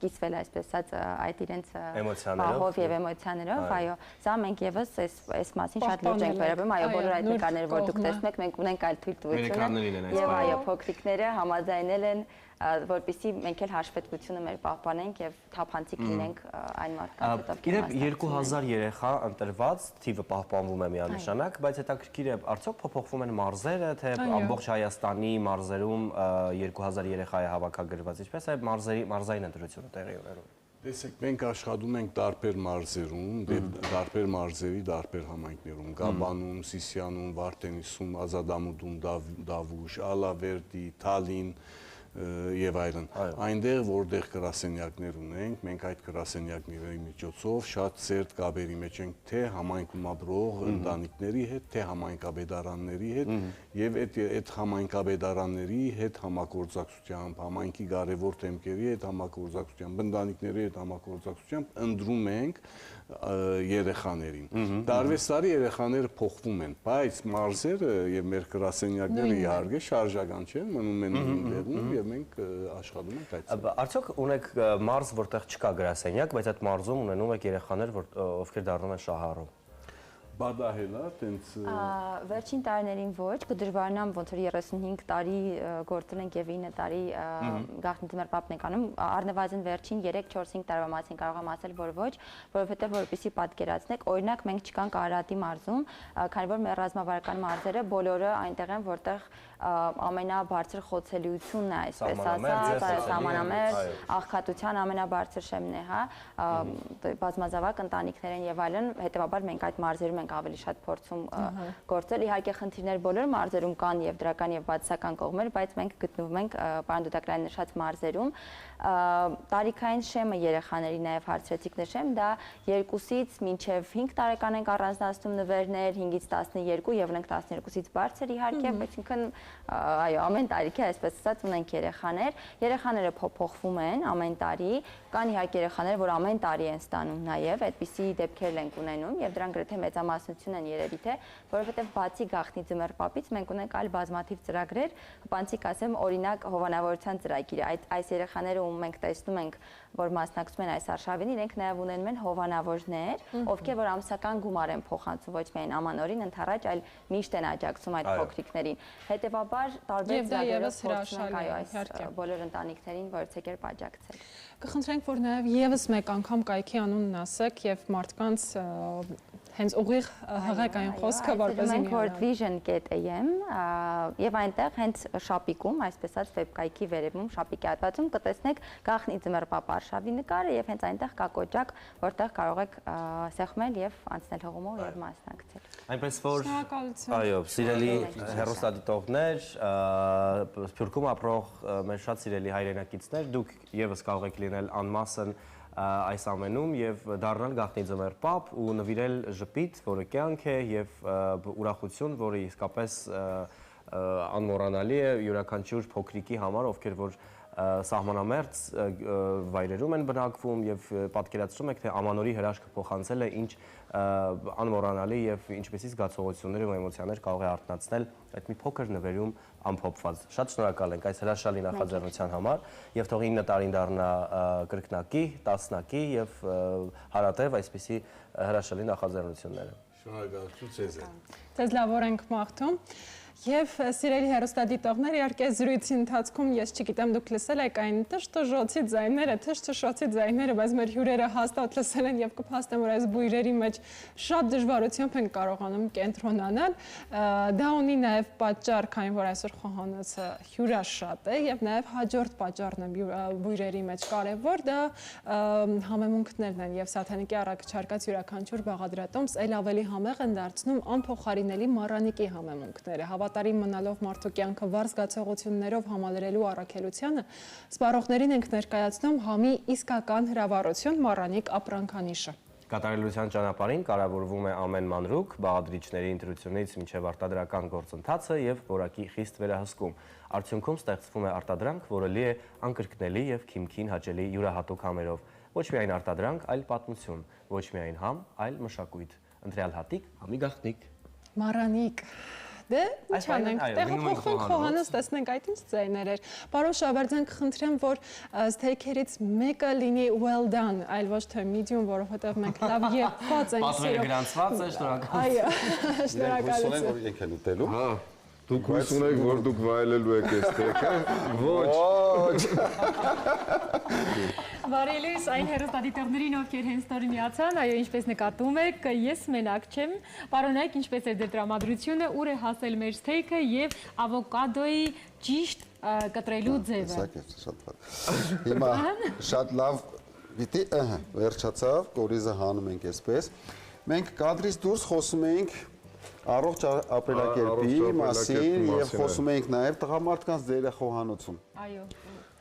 կիսվել այսպես ասած այդ իրենց պահով եւ էմոցիաներով, այո, սա մենք եւս այս մասին շատ լուրջ ենք վերաբերում, այո, բոլոր այդ նկարները, որ դուք տեսնում եք, մենք ունենք այլ թույլտվությունը եւ այո, փոքրիկները համաձայնել են, որպեսզի մենք էլ հաշվետվությունը մեր պահպանենք եւ թափանցիկ լինենք այն մարդկանց հետ, ովքեր 2000 երեխա ընտրված, թիվը պահպանվում է միանշանակ, բայց հետաքրքիր է, արդյոք փոփոխվում են մարզերը, թե ամբողջ Հայաստանի մարզերում 2000 երեխա է հավաքագրված, ինչպես է մարզային ընտրությունը տեղի ունենում։ Տեսեք, մենք աշխատում ենք տարբեր մարզերում, տարբեր մարզերի տարբեր համայնքներում, Գաբանում, Սիսիանում, Վարդենիսում, Ազատամուտում, Դավուշ, Ալավերդի, Թալին, եւ այլն։ Այնտեղ որտեղ գրասենյակներ ունենք, մենք այդ գրասենյակների միջոցով շատ ծերտ կապերի մեջ ենք թե համայնքում ապրող ընտանիքների հետ, թե համայնքաբեդարանների հետ եւ այդ համայնքաբեդարանների հետ համագործակցությամբ, համայնքի կարևոր թեմքերի հետ համագործակցությամբ, ընտանիքների հետ համագործակցությամբ ընտրում ենք երեխաներին։ Տարվեստարի երեխաները փոխվում են, բայց մարզերը եւ մեր գրասենյակները իհարկե շարժական չեն, մնում են նույնտեղում եւ մենք աշխատում ենք այդ։ Արդյոք ունեք մարզ, որտեղ չկա գրասենյակ, բայց այդ մարզում ունենում եք երեխաներ, ովքեր դառնում են շահառու։ Բադահելա, տենց Վերջին տարիներին ոչ, կդժվարանամ ոնց որ 35 տարի գործել ենք եւ 9 տարի գաղտնի ձմեռ պապն ենք անում, առնվազն վերջին 3-4-5 տարվա մասին կարող եմ ասել, որ ոչ, որովհետեւ որպեսզի պատկերացնեք, օրինակ մենք չկանք Արարատի մարզում, քանի որ մեր ռազմավարական մարզերը բոլորը այնտեղ են, որտեղ ամենաբարձր խոցելիությունն է, այսպես ասած, սահմանամերձ, աղքատության ամենաբարձր շեմն է, հա, բազմազավակ ընտանիքներ են եւ այլն, հետեւաբար մենք այդ մարզերում ենք ավելի շատ փորձում գործել։ Իհարկե խնդիրներ բոլոր մարզերում կան եւ դրական եւ բացասական կողմեր, բայց մենք գտնվում ենք պարոն Դուդակրյանի նշած մարզերում։ Տարիքային շեմը երեխաների նաեւ հարցրեցիք նշեմ, դա 2-ից մինչեւ 5 տարեկան ենք առանձնացնում նվերներ, 5-ից 12 եւ ունենք 12-ից բարձր իհարկե, այսինքն այո, ամեն տարիքի այսպես ասած ունենք երեխաներ։ Երեխաները փոփոխվում են ամեն տարի, կան իհարկե երեխաներ, որ ամեն տարի են ստանում նաեւ, այդպիսի դեպքեր ենք ունենում եւ դրանք գրեթե մեծամասնություն են երևի թե, որովհետեւ բացի գաղտնի ձմեռ պապից մենք ունենք այլ բազմաթիվ ծրագրեր, բանցիկ ասեմ, օրինակ հովանավորության ծրագիրը, այս երեխաները ում մենք տեսնում ենք, որ մասնակցում են այս արշավին, իրենք նաեւ ունենում են հովանավորներ, ովքեր որ ամսական գումար են փոխանցում ոչ միայն ամանորին ընթառաջ, այլ միշտ են աջակցում այդ փոքրիկներին։ Հետևաբար տարբեր ծրագրերով փորձում ենք այս բոլոր ընտանիքներին որցեք երբ աջակցել։ Կխնդրենք, որ նաև եւս մեկ անգամ կայքի անունն ասեք եւ մարդկանց հենց ուղիղ հղեք այն խոսքը, որպեսզի մենք worldvision.am եւ այնտեղ հենց շապիկում, այսպես ասած վեբկայքի վերևում շապիկի հատվածում կտեսնեք գաղտնի ձմեռ պապ արշավի նկարը եւ հենց այնտեղ կա կոճակ, որտեղ կարող եք սեղմել եւ անցնել հողումով եւ մասնակցել։ Այնպես որ այո, սիրելի հեռուստադիտողներ, Սփյուռքում ապրող մեր շատ սիրելի հայրենակիցներ, դուք եւս կարող եք լինել անմասն այս ամենում եւ դառնալ գաղտնի ձմեռ պապ ու նվիրել ժպիտ, որը կյանք է եւ ուրախություն, որը իսկապես անմոռանալի է յուրաքանչյուր փոքրիկի համար, ովքեր որ սահմանամերձ վայրերում են բնակվում եւ պատկերացնում եք թե ամանորի հրաշքը փոխանցել է ինչ անմոռանալի եւ ինչպեսի զգացողություններ ու էմոցիաներ կարող է արտնացնել այդ մի փոքր նվերում ամփոփված։ Շատ շնորհակալ ենք այս հրաշալի նախաձեռնության համար եւ թող 9 տարին դառնա կրկնակի, տասնակի եւ հարատև այսպիսի հրաշալի նախաձեռնությունները։ Շնորհակալություն ձեզ։ Ձեզ լավ օր ենք մաղթում։ Եվ սիրելի հեռուստադիտողներ, իհարկե զրույցի ընթացքում ես չգիտեմ դուք լսել եք այն տշտժոցի ձայները, թշթշոցի ձայները, բայց մեր հյուրերը հաստատ լսել են եւ կփաստեմ, որ այս բույրերի մեջ շատ դժվարությամբ են կարողանում կենտրոնանալ։ Դա ունի նաեւ պատճառ, քանի որ այսօր խոհանոցը հյուրաշատ է եւ նաեւ հաջորդ պատճառն է բույրերի մեջ կարեւոր, դա համեմունքներն են եւ Սաթանիկի առաքչարկած յուրաքանչյուր բաղադրատոմս ել ավելի համեղ են դարձնում անփոխարինելի մառանիկի համեմունքները։ Հավատարիմ մնալով մարդու կյանքը վառ զգացողություններով համալրելու առաքելությանը, սպառողներին ենք ներկայացնում համի իսկական հրավառություն մառանիկ ապրանքանիշը։ Կատարելության ճանապարհին կարևորվում է ամեն մանրուք, բաղադրիչների ընտրությունից մինչև արտադրական գործընթացը եւ որակի խիստ վերահսկում։ Արդյունքում ստեղծվում է արտադրանք, որը լի է անկրկնելի եւ քիմքին հաճելի յուրահատուկ համերով։ Ոչ միայն արտադրանք, այլ պատմություն, ոչ միայն համ, այլ մշակույթ։ Ընտրյալ հատիկ, համի գաղտնիք։ Մառանիկ։ Դե, ինչ անենք, տեղափոխվենք խոհանոց, տեսնենք այդ ինչ ձայներ էր։ Պարոն Շավարդյան, կխնդրեմ, որ սթեյքերից մեկը լինի well done, այլ ոչ թե medium, որովհետև մենք լավ եփված ենք սիրում։ Պատվերը գրանցված է, շնորհակալ։ Այո, շնորհակալություն։ Որ իրենք են ուտելու։ Հա, դուք հույս ունեք, որ դուք վայելելու եք այս տեքը։ Ոչ։ Բարի լույս այն հեռուստադիտողներին, ովքեր հենց նոր միացան, այո, ինչպես նկատում եք, ես մենակ չեմ։ Պարոնայք, ինչպես է ձեր տրամադրությունը, ուր է հասել մեր սթեյքը եւ ավոկադոյի ճիշտ կտրելու ձևը։ Շատ լավ։ Հիմա շատ լավ պիտի, վերջացավ, կորիզը հանում ենք այսպես։ Մենք կադրից դուրս խոսում էինք Առողջ ապրելակերպի մասին եւ խոսում էինք նաեւ տղամարդկանց դերը խոհանոցում։ Այո։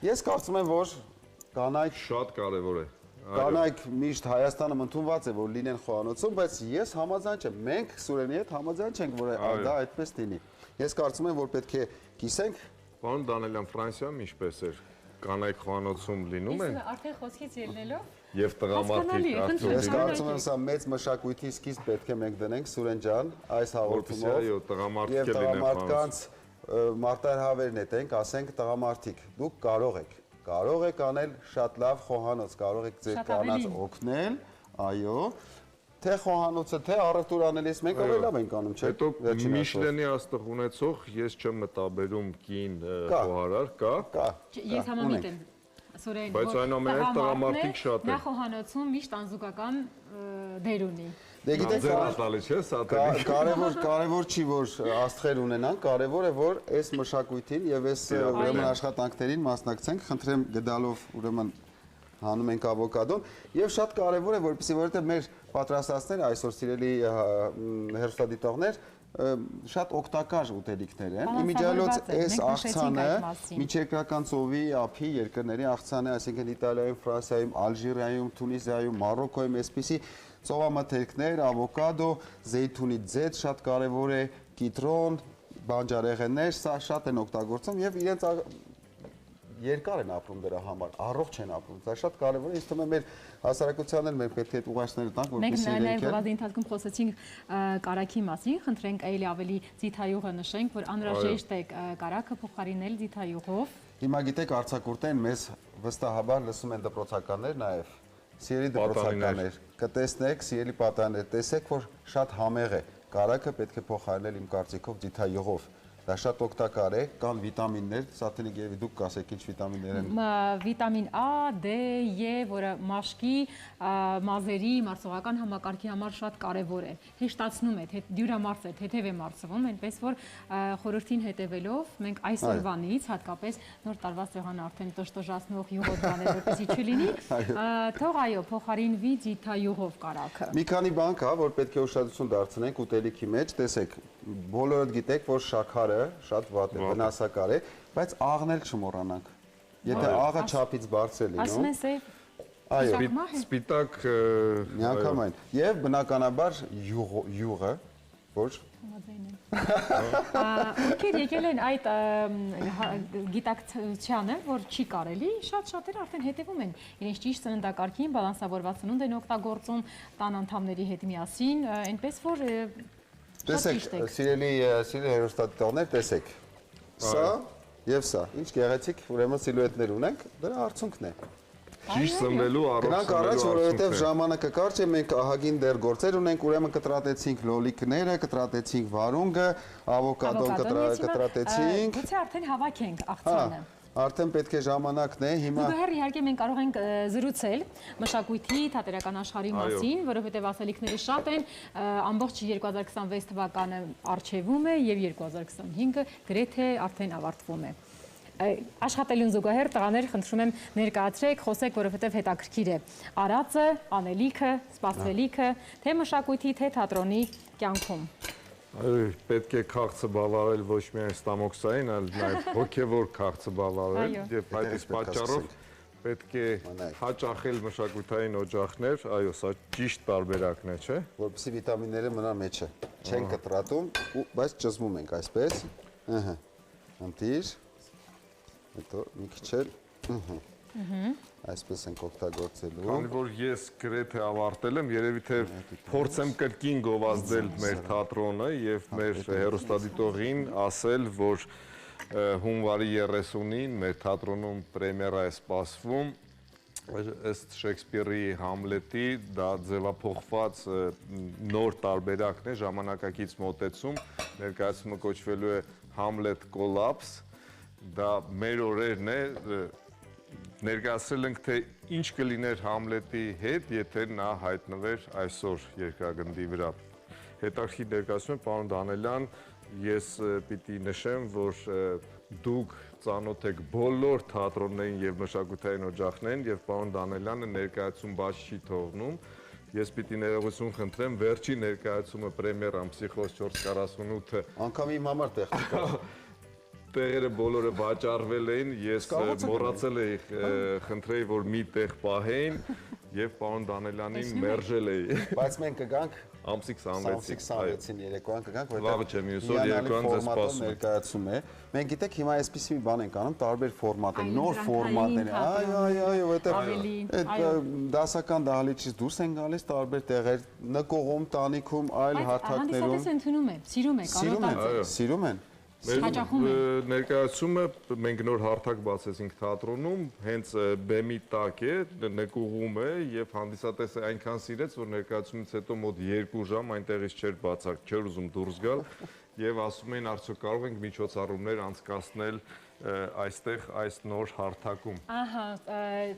Ես կարծում եմ, որ կանայք շատ կարևոր է։ Կանայք միշտ Հայաստանում ընդունված է, որ լինեն խոհանոցում, բայց ես համաձայն չեմ։ Մենք Սուրենի հետ համաձայն չենք, որ դա այդպես լինի։ Ես կարծում եմ, որ պետք է կիսենք։ Պարոն Դանելյան, Ֆրանսիայում ինչպես էր։ Կանայք խոհանոցում լինում են։ Արդեն խոսքից ելնելով Եվ տղամարդիկ արդյոք։ Ես կարծում եմ, սա մեծ մշակույթի սկիզբ պետք է մենք դնենք Սուրեն ջան, այս հաղորդումով։ Այո, տղամարդիկ եւ տղամարդկանց մարտահրավեր նետենք, ասենք տղամարդիկ, դուք կարող եք անել շատ լավ խոհանոց, կարող եք ձեր կանանց օգնել, այո, թե խոհանոցը, թե առևտուր անելիս մենք ավելի լավ ենք անում, չէ՞։ Հետո Միշլենի աստղ ունեցող ես չեմ մտաբերում կին խոհարար, կա։ Ես համամիտ եմ։ Սուրեն, բայց այնուամենայնիվ տղամարդիկ շատ են։ Նա խոհանոցում միշտ անզուգական դեր ունի։ Դե գիտեք, կարևոր չի, որ աստղեր ունենան, կարևոր է, որ այս մշակույթին եւ այս ուրեմն աշխատանքներին մասնակցենք, խնդրեմ գդալով ուրեմն հանում ենք ավոկադոն եւ շատ կարևոր է, որովհետեւ մեր պատրաստածները այսօր սիրելի հեռուստադիտողներ շատ օգտակար ուտելիքներ են։ Իմիջիալոց այս աղցանը միջերկրական ծովի ափի երկրների աղցան է, այսինքն Իտալիայում, Ֆրանսիայում, Ալժիրիայում, Թունիսիայում, Մարոկոյում այսպիսի ծովամթերքներ, ավոկադո, զեյթունի ձեթ շատ կարևոր է, կիտրոն, բանջարեղեններ, սա շատ են օգտագործում եւ իրենց երկար են ապրում դրա համար, առողջ են ապրում։ Դա շատ կարևոր է, ինձ թվում է մեր հասարակությանն էլ մենք պետք է այդ ուղղությունները տանք, որպեսզի իրենք Մենք նաև ընթացքում խոսեցինք կարագի մասին, խնդրենք ավելի ձիթայուղը նշենք, որ անհրաժեշտ է կարագը փոխարինել ձիթայուղով։ Հիմա գիտեք արձակուրդեն մեզ վստահաբար լսում են դպրոցականներ նաև, սիրելի դպրոցականներ, կտեսնեք, սիրելի պատաններ, տեսեք, որ շատ համեղ է, կարագը պետք է փոխարինել իմ կարծիքով ձիթայուղով։ Դա շատ օգտակար է, կան վիտամիններ, Սաթենիկ երևի դուք կասեք ինչ վիտամիններ են։ Վիտամին A, D, E, որը մաշկի, մազերի, մարսողական համակարգի համար շատ կարևոր է։ Հեշտացնում է, դյուրամարս է, թեթև է մարսվում, այնպես որ խորհրդին հետևելով մենք այսօրվանից հատկապես նոր տարվա սեղանը արդեն տշտժացնող յուղով բաներ, որպեսզի չլինի, թող այո, փոխարինվի ձիթայուղով կարագը։ Մի քանի բան կա, որ պետք է ուշադրություն դարձնենք ուտելիքի մեջ, տեսեք, բոլորդ գիտեք, որ շաքարը շատ վատ է, վնասակար է, բայց աղն էլ չմոռանանք։ Եթե աղը չափից բարձր է Ասում լինում, են սև այո, սպիտակ միանգամայն։ Եվ բնականաբար յուղը, որ ովքեր եկել են այդ գիտակցությանը, որ չի կարելի, շատ-շատերը արդեն հետևում են իրենց ճիշտ սննդակարգին, բալանսավորված սնունդ են օգտագործում տան անդամների հետ միասին, այնպես որ տեսեք, սիրելի հեռուստադիտողներ, տեսեք, սա եւ սա, ինչ գեղեցիկ ուրեմն սիլուետներ ունենք, դրա արդյունքն է։ ճիշտ սնվելու Գնանք առաջ, որովհետեւ ժամանակը կարճ է, մենք ահագին դեռ գործեր ունենք, ուրեմն կտրատեցինք լոլիկները, կտրատեցինք վարունգը, ավոկադոն կտրատեցինք։ Գուցե արդեն հավաքենք աղցանը։ Արդեն պետք է ժամանակն է, հիմա Զուգահեռ իհարկե մենք կարող ենք զրուցել մշակույթի, թատերական աշխարհի մասին, որովհետև ասելիքները շատ են, ամբողջ 2026 թվականը առջևում է եւ 2025-ը գրեթե արդեն ավարտվում է։ Աշխատելուն զուգահեռ տղաներ խնդրում եմ ներկայացրեք, խոսեք, որովհետև հետաքրքիր է արածը, անելիքը, սպասվելիքը, թե մշակույթի, թե թատրոնի կյանքում։ Պետք է քաղցը բավարարել ոչ միայն ստամոքսային, այլ նաև հոգևոր քաղցը բավարարել եւ այդ պատճառով պետք է հաճախել մշակութային օջախներ, այո, սա ճիշտ տարբերակն է, չէ՞։ Որպեսզի վիտամինները մնան մեջը, չեն կտրատում, բայց ճզմում ենք այսպես։ Ահա։ Ընտիր։ Հետո մի քիչ էլ, այսպես ենք օգտագործելու։ Քանի որ ես գրեթե ավարտել եմ, երևի թե փորձեմ կրկին գովազդել մեր թատրոնը եւ մեր հեռուստադիտողին ասել, որ հունվարի 30-ին մեր թատրոնում պրեմիերա է սպասվում ըստ Շեքսպիրի Համլետի, դա ձևափոխված նոր տարբերակն է, ժամանակակից մոտեցում, ներկայացումը կոչվելու է Համլետ Կոլապս, դա մեր օրերն է, ներկայացրել ենք, թե ինչ կլիներ Համլետի հետ, եթե նա հայտնվեր այսօր երկրագնդի վրա։ Հետաքրքիր ներկայացում եմ, պարոն Դանելյան, ես պիտի նշեմ, որ դուք ծանոթ եք բոլոր թատրոններին եւ մշակութային օջախներին եւ պարոն Դանելյանը ներկայացում բաց չի թողնում ես պիտի ներողություն խնդրեմ, վերջի ներկայացումը պրեմիերան Psixos 448-ը Անկամ իմ համար տեխնիկա։ Տեղերը բոլորը վաճառվել էին, ես մոռացել էի խնդրեի, որ մի տեղ պահեին եւ պարոն Դանելյանին մերժել էի։ Բայց մենք կգանք ամսի 26-ին երեկոյան կգանք, Լավը չեմ, այսօր երեկոյան ձեզ սպասում եմ։ Ներկայացում է։ Մենք գիտեք հիմա այսպիսի մի բան ենք անում, տարբեր ֆորմատ են, նոր ֆորմատներ։ Այո, այդ դասական դահլիճից դուրս են գալիս տարբեր տեղեր, նկողում, տանիքում, այլ հարթակներում։ Հանդիսատեսը ընդունում է, սիրում է, կանոտած է։ Սիրում են։ Ներկայացումը մենք նոր հարթակ բացեցինք թատրոնում, հենց բեմի տակ է, նկուղում է եւ հանդիսատեսը այնքան սիրեց, որ ներկայացումից հետո մոտ 2 ժամ այնտեղից չէր բացակ, չէր ուզում դուրս գալ եւ ասում էին արդյոք կարող ենք միջոցառումներ անցկացնել այստեղ այս նոր հարթակում։ Ահա,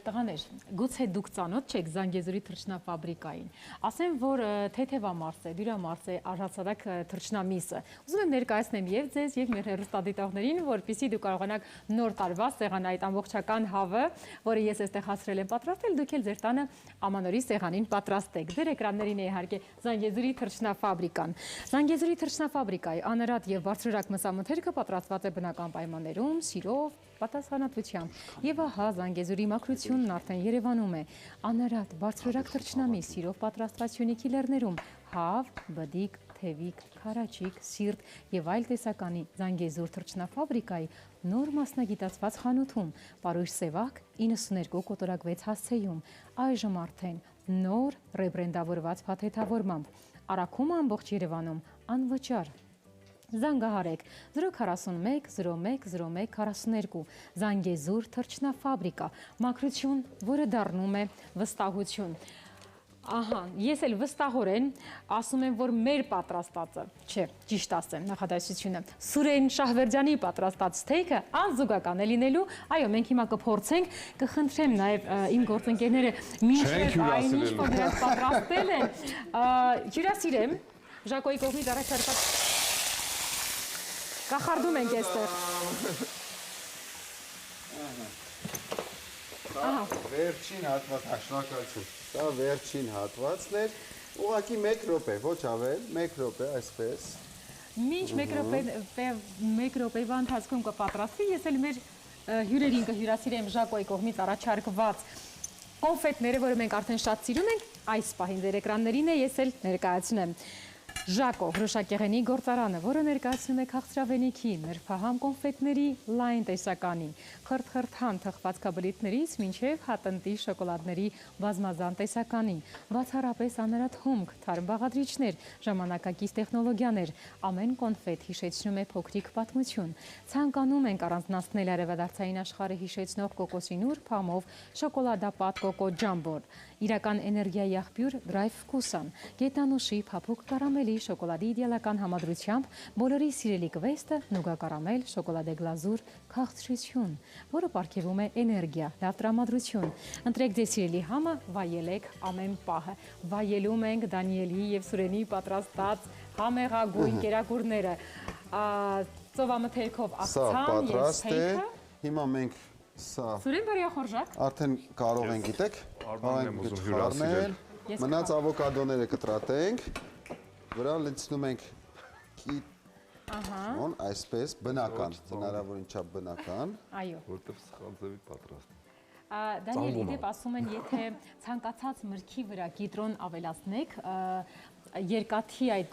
տղաներ, գուցե դուք ծանոթ չեք Զանգեզուրի թռչնաֆաբրիկային։ Ասեմ, որ թեթևամարս է, դյուրամարս է, առհասարակ թռչնամիսը։ Ուզում եմ ներկայացնեմ եւ ձեզ եւ մեր հեռուստադիտողներին, որպեսզի դուք կարողանաք նոր տարվա սեղան այդ ամբողջական հավը, որը ես այստեղ հասցրել եմ պատրաստել, դուք էլ ձեր տանը ամանորի սեղանին պատրաստեք։ Ձեր էկրաններին է իհարկե Զանգեզուրի թռչնաֆաբրիկան։ Զանգեզուրի թռչնաֆաբրիկայի անարատ եւ բարձրորակ մսամթերքը պատրաստված է բնական պայմաններում, սիրով, պատասխանատվությամբ։ Եվ ահա Զանգեզուրի մաքրությունն արդեն Երևանում է։ Անարատ, բարձրորակ թռչնամի, սիրով պատրաստված Սյունիքի լեռներում, հավ, բդիկ, թևիկ, քարաչիկ, սիրտ եւ այլ տեսականի Զանգեզուր թռչնաֆաբրիկայի նոր մասնագիտացված խանութում, Պարույր Սևակ 92 կոտորակ 6 հասցեում, այժմ արդեն նոր ռեբրենդավորված փաթեթավորմամբ, առաքումը ամբողջ Երևանում անվճար։ Զանգահարեք 041 01 01 42 Զանգեզուր թռչնաֆաբրիկա, մաքրություն, որը դառնում է վստահություն։ Ահա, ես էլ վստահորեն ասում եմ, որ մեր պատրաստածը, չէ, ճիշտ ասեմ, նախադասությունը, Սուրեն Շահվերդյանի պատրաստած սթեյքը անզուգական է լինելու, այո, մենք հիմա կփորձենք, կխնդրեմ նաև իմ գործընկերները մինչև այն ինչ որ նրանք պատրաստել են, հյուրասիրեմ, Ժակոյի կողմից առաջարկած կախարդում ենք այստեղ։ Վերջին հատված, շնորհակալություն։ Դա վերջին հատվածն էր, ուղղակի 1 րոպե, ոչ ավել, 1 րոպե, այսպես։ Մինչ 1 րոպեվա ընթացքում կպատրաստվի, ես էլ մեր հյուրերին կհյուրասիրեմ Ժակոյի կողմից առաջարկված կոնֆետները, որը մենք արդեն շատ սիրում ենք, այս պահին ձեր էկրաններին է, ես էլ ներկայացնեմ։ Ժակո հրուշակեղենի գործարանը, որը ներկայացնում է քաղցրավենիքի, նրբահամ կոնֆետների լայն տեսականի, խրթխրթան թխվածքաբլիթներից մինչև հատնտի շոկոլադների բազմազան տեսականի, բացառապես անարատ հումք, թարմ բաղադրիչներ, ժամանակակից տեխնոլոգիաներ, ամեն կոնֆետ հիշեցնում է փոքրիկ պատմություն։ Ցանկանում ենք առանձնացնել արևադարձային աշխարհը հիշեցնող կոկոսի նուրբ համով շոկոլադապատ կոկո ջամբոր, իրական էներգիայի աղբյուր դրայվ վկուսան, գետանուշի փափուկ կարամելի շոկոլադի իդեալական համադրությամբ բոլորի սիրելի կվեստը նուգա կարամել շոկոլադե գլազուր քաղցրություն, որը պարգևում է էներգիա, լավ տրամադրություն։ Ընտրեք ձեր սիրելի համը, վայելեք ամեն պահը։ Վայելում ենք Դանիելի եւ Սուրենի պատրաստած համեղագույն կերակուրները։ Ծովամթերքով աղցան եւ սթեյքը։ Հիմա մենք սա Սուրեն բարյախորժակ։ Արդեն կարող ենք գիտեք, Արմանն եմ ուզում հյուրասիրել։ Մնաց ավոկադոները կտրատենք, վրա լցնում ենք կիթոն, այսպես, բնական, հնարավորին չափ բնական։ Այո։ Որտեվ սխալ ձևի պատրաստ։ Դանիել, իդեպ ասում են, եթե ցանկացած մրգի վրա կիտրոն ավելացնեք, երկաթի այդ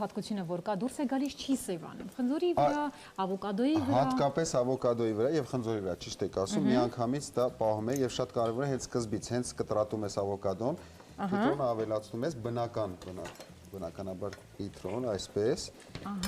հատկությունը, որ կա, դուրս է գալիս չի սևանում։ Խնձորի վրա, ավոկադոյի վրա։ Հատկապես ավոկադոյի վրա եւ խնձորի վրա, ճիշտ եք ասում, միանգամից դա պահում է եւ շատ կարեւոր է հենց սկզբից, հենց կտրատում ես ավոկադոն, կիտրոնը ավելացնում ես բնականաբար կիտրոն, այսպես,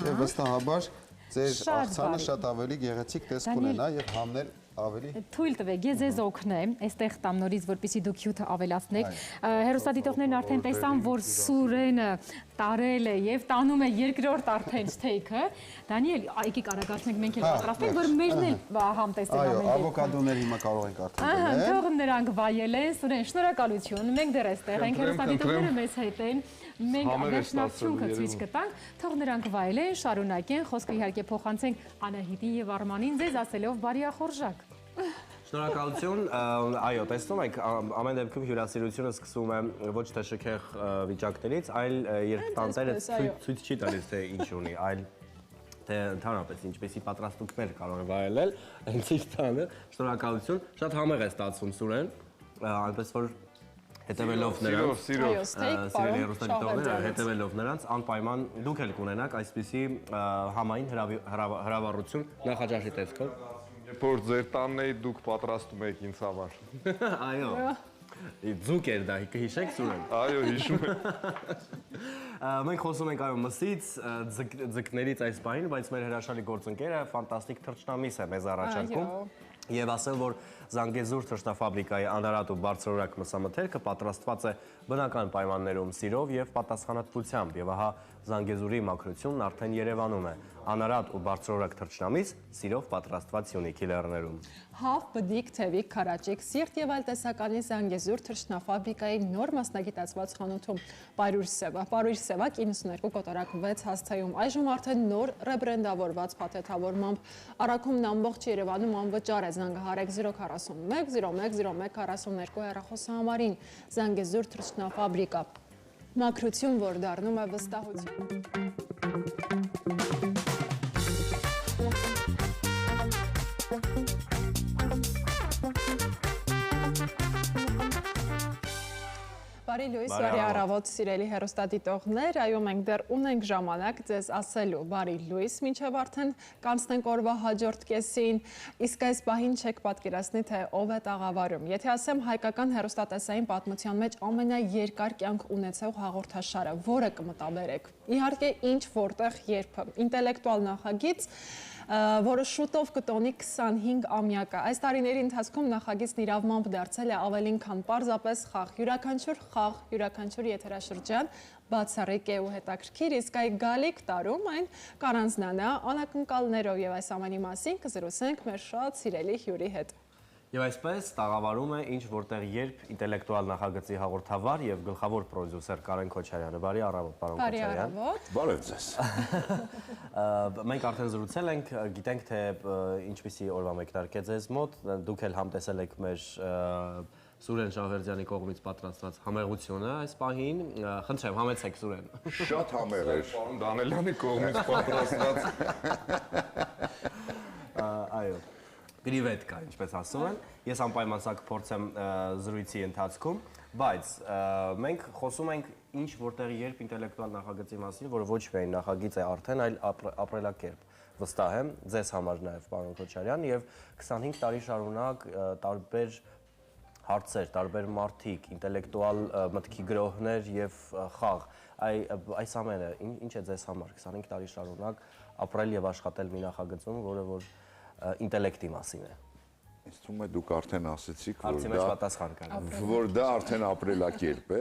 եւ վստահաբար ձեր աղցանը շատ ավելի գեղեցիկ տեսք կունենա եւ համներ ավելի թույլ տվեք, ես ձեզ օգնեմ, այստեղ տամ նորից, որպեսզի դուք հյութը ավելացնեք։ Հեռուստադիտողներն արդեն տեսան, որ Սուրենը տարել է եւ տանում է երկրորդ արդեն սթեյքը։ Դանիել, եկեք արագացնենք մենք էլ պատրաստենք, որ մերն էլ համ տեսնենք ամեն Այո, ավոկադոներ հիմա կարող ենք արդեն դնել։ Թող նրանք վայելեն, Սուրեն, շնորհակալություն։ Մենք դեռ այստեղ ենք, հեռուստադիտողները մեզ հետ են։ Մենք վերջնացումը ցույց կտանք, թող նրանք վայելեն, շարունակեն, խոսքը իհարկե փոխանցենք Անահիտին եւ Արմանին, ձեզ ասելով բարի ախորժակ։ Շնորհակալություն, այո, տեսնում եք, ամեն դեպքում հյուրասիրությունը սկսում է ոչ թե շքեղ վիճակներից, այլ երբ տանտերը ցույց չի տալիս, թե ինչ ունի, այլ թե ընդհանրապես ինչպեսի պատրաստություններ կարող է վայելել, հենց իր տանը, շնորհակալություն, շատ համեղ է ստացվում Սուրեն, այնպես որ հետևելով նրանց, հետևելով նրանց, անպայման դուք էլ կունենաք այսպիսի համային հրավառություն նախաճաշի տեսքով։ Երբ որ ձեր տանն էի, դուք պատրաստում եք ինձ համար։ Այո։ Ձուկ էր դա, կհիշեք Սուրեն։ Այո, հիշում եմ։ Մենք խոսում ենք այո մսից, ձկներից այս պահին, բայց մեր հրաշալի գործընկերը ֆանտաստիկ թռչնամիս է մեզ առաջարկում։ Եվ ասել, որ Զանգեզուր թռչնաֆաբրիկայի անարատ ու բարձրորակ մսամթերքը պատրաստված է բնական պայմաններում սիրով եւ պատասխանատվությամբ, եւ ահա Զանգեզուրի մաքրությունն արդեն Երևանում է։ Անարատ ու բարձրորակ թռչնամիս սիրով պատրաստված Սյունիքի լեռներում։ Հավ, բդիկ, թևիկ, քարաճիկ, սիրտ եւ այլ տեսականի Զանգեզուր թռչնաֆաբրիկայի նոր մասնագիտացված խանութում Պարույր Սևակ 92 կոտորակ 6 հասցեում այժմ արդեն նոր ռեբրենդավորված փաթեթավորմամբ առաքումն ամբողջ Երևանում անվճար է զանգահարեք 041 01 01 42 հեռախոսահամարին Զանգեզուր թռչնաֆաբրիկա մաքրություն, որ դառնում է վստահություն։ Բարի լույս, բարի առավոտ, սիրելի հեռուստադիտողներ, այո մենք դեռ ունենք ժամանակ ձեզ ասելու բարի լույս, մինչև արդեն կանցնենք օրվա հաջորդ կեսին, իսկ այս պահին չեք պատկերացնի, թե ով է տաղավարում։ Եթե ասեմ հայկական հեռուստատեսային պատմության մեջ ամենաերկար կյանք ունեցող հաղորդաշարը, որը կմտաբերեք։ Իհարկե, ինչ, որտեղ, երբ, ինտելեկտուալ նախագիծ, որը շուտով կտոնի 25 ամյակը։ Այս տարիների ընթացքում նախագիծն իրավամբ դարձել է ավելին քան պարզապես խաղ, յուրաքանչյուր եթերաշրջան բացառիկ է ու հետաքրքիր, իսկ այ գալիք տարում այն կառանձնանա անակնկալներով եւ այս ամենի մասին կզրուցենք մեր շատ սիրելի հյուրի հետ։ Եվ այսպես տաղավարում է ինչ որտեղ երբ ինտելեկտուալ նախագծի հաղորդավար եւ գլխավոր պրոդյուսեր Կարեն Քոչարյանը։ Բարի առավոտ, պարոն Քոչարյան։ Բարև ձեզ։ Մենք արդեն զրուցել ենք, գիտենք թե ինչպիսի օրվա մեկնարկ է ձեզ մոտ, դուք էլ համտեսել եք մեր Սուրեն Շահվերդյանի կողմից պատրաստված համեղությունը այս պահին, խնդրեմ, համեցեք Սուրեն։ Շատ համեղ էր, պարոն Դանելյանի կողմից պատրաստված։ Այո։ Գրիվետկա, ինչպես ասում են, ես անպայման սա կփորձեմ զրույցի ընթացքում, բայց մենք խոսում ենք ինչ որտեղ երբ ինտելեկտուալ նախագծի մասին, որը ոչ միայն նախագիծ է արդեն, այլ ապրելակերպ, վստահ եմ, ձեզ համար նաև պարոն Քոչարյան, եւ 25 տարի շարունակ տարբեր հարցեր, տարբեր մարդիկ, ինտելեկտուալ մտքի գրողներ եւ խաղ, այս ամենը ինչ է ձեզ համար 25 տարի շարունակ ապրել եւ աշխատել մի նախագծում, որը որ ինտելեկտի մասին է։ Ինձ թվում է դուք արդեն ասացիք, որ դա արդեն ապրելակերպ է։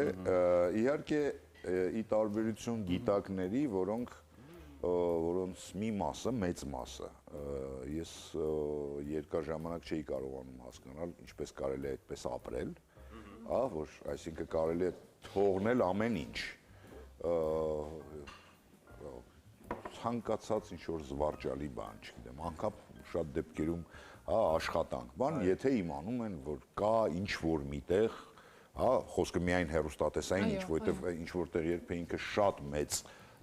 Իհարկե, ի տարբերություն գիտակների, որոնց մի մասը, մեծ մասը, ես երկար ժամանակ չէի կարողանում հասկանալ, ինչպես կարելի է այդպես ապրել, որ այսինքն կարելի է թողնել ամեն ինչ, ցանկացած ինչ-որ զվարճալի բան, չգիտեմ, անգամ շատ դեպքերում աշխատանք, եթե իմանում են, որ կա ինչ-որ միտեղ, խոսքը միայն հեռուստատեսային, ինչ-որտեղ երբ է ինքը շատ մեծ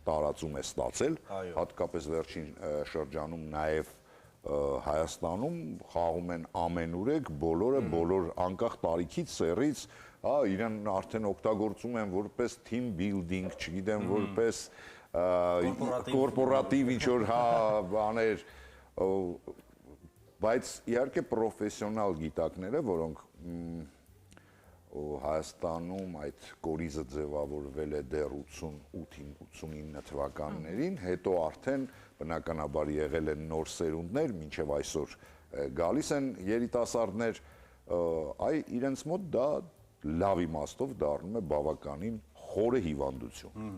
տարածում է ստացել, հատկապես վերջին շրջանում նաև Հայաստանում խաղում են ամենուրեք, բոլոր անկախ տարիքից, սեռից, իրեն արդեն օգտագործում են որպես team building, չգիտեմ, որպես կորպորատիվ ինչ-որ բաներ, բայց իհարկե պրոֆեսիոնալ գիտակները, որոնք Հայաստանում այդ կորիզը ձևավորվել է դեռ 88-89 թվականներին, հետո արդեն բնականաբար եղել են նոր սերունդներ, մինչև այսօր գալիս են երիտասարդներ, իրենց մոտ դա լավ իմաստով դառնում է բավականին խորը հիվանդություն։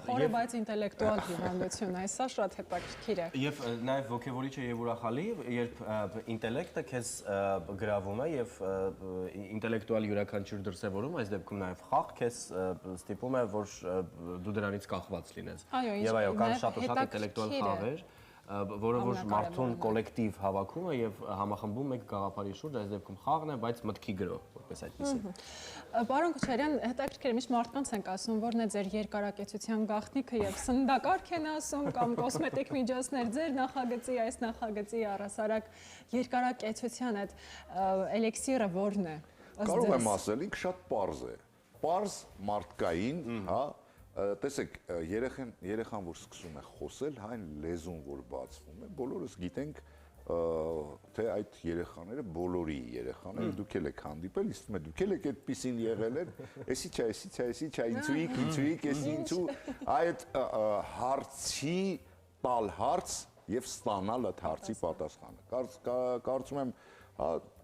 Խորը, բայց ինտելեկտուալ հիվանդություն, այսա շատ հետաքրքիր է։ Եվ նաև ոգևորիչ է եւ ուրախալի, երբ ինտելեկտը քեզ գրավում է եւ ինտելեկտուալ յուրաքանչյուր դրսևորում, այս դեպքում նաև խաղ քեզ ստիպում է, որ դու դրանից կախված լինես։ Եվ այո, կան շատ ինտելեկտուալ խաղեր, որը որ մարդուն կոլեկտիվ հավաքում է եւ համախմբում մեկ գաղափարի շուրջ, այս դեպքում խաղն է, բայց մտքի գրող, որպես այդպեսին։ Պարոն Քոչարյան, հետաքրքիր միշտ մարդկանց ենք ասում, որն է ձեր երկարակեցության գաղտնիքը եւ սննդակարգ են ասում կամ կոսմետիկ միջոցներ, ձեր նախագծի, այս նախագծի առհասարակ երկարակեցության այդ էլեքսիրը որն է։ Կարող եմ ասել, ինքը շատ պարզ է։ Պարզ մարդկային, հա, տեսեք, երեխան, որ սկսում է խոսել, հայն լեզուն, որ բացվում է, բոլորս գիտենք, թե այդ երեխաները բոլորի երեխաները դուք եք հանդիպել, իսկ դուք եք այդպեսին եղել են, էսի չա, ինձուիկ, էսի ինձու, այդ հարցի տալ հարց եւ ստանալ այդ հարցի պատասխանը։ Կարծում եմ,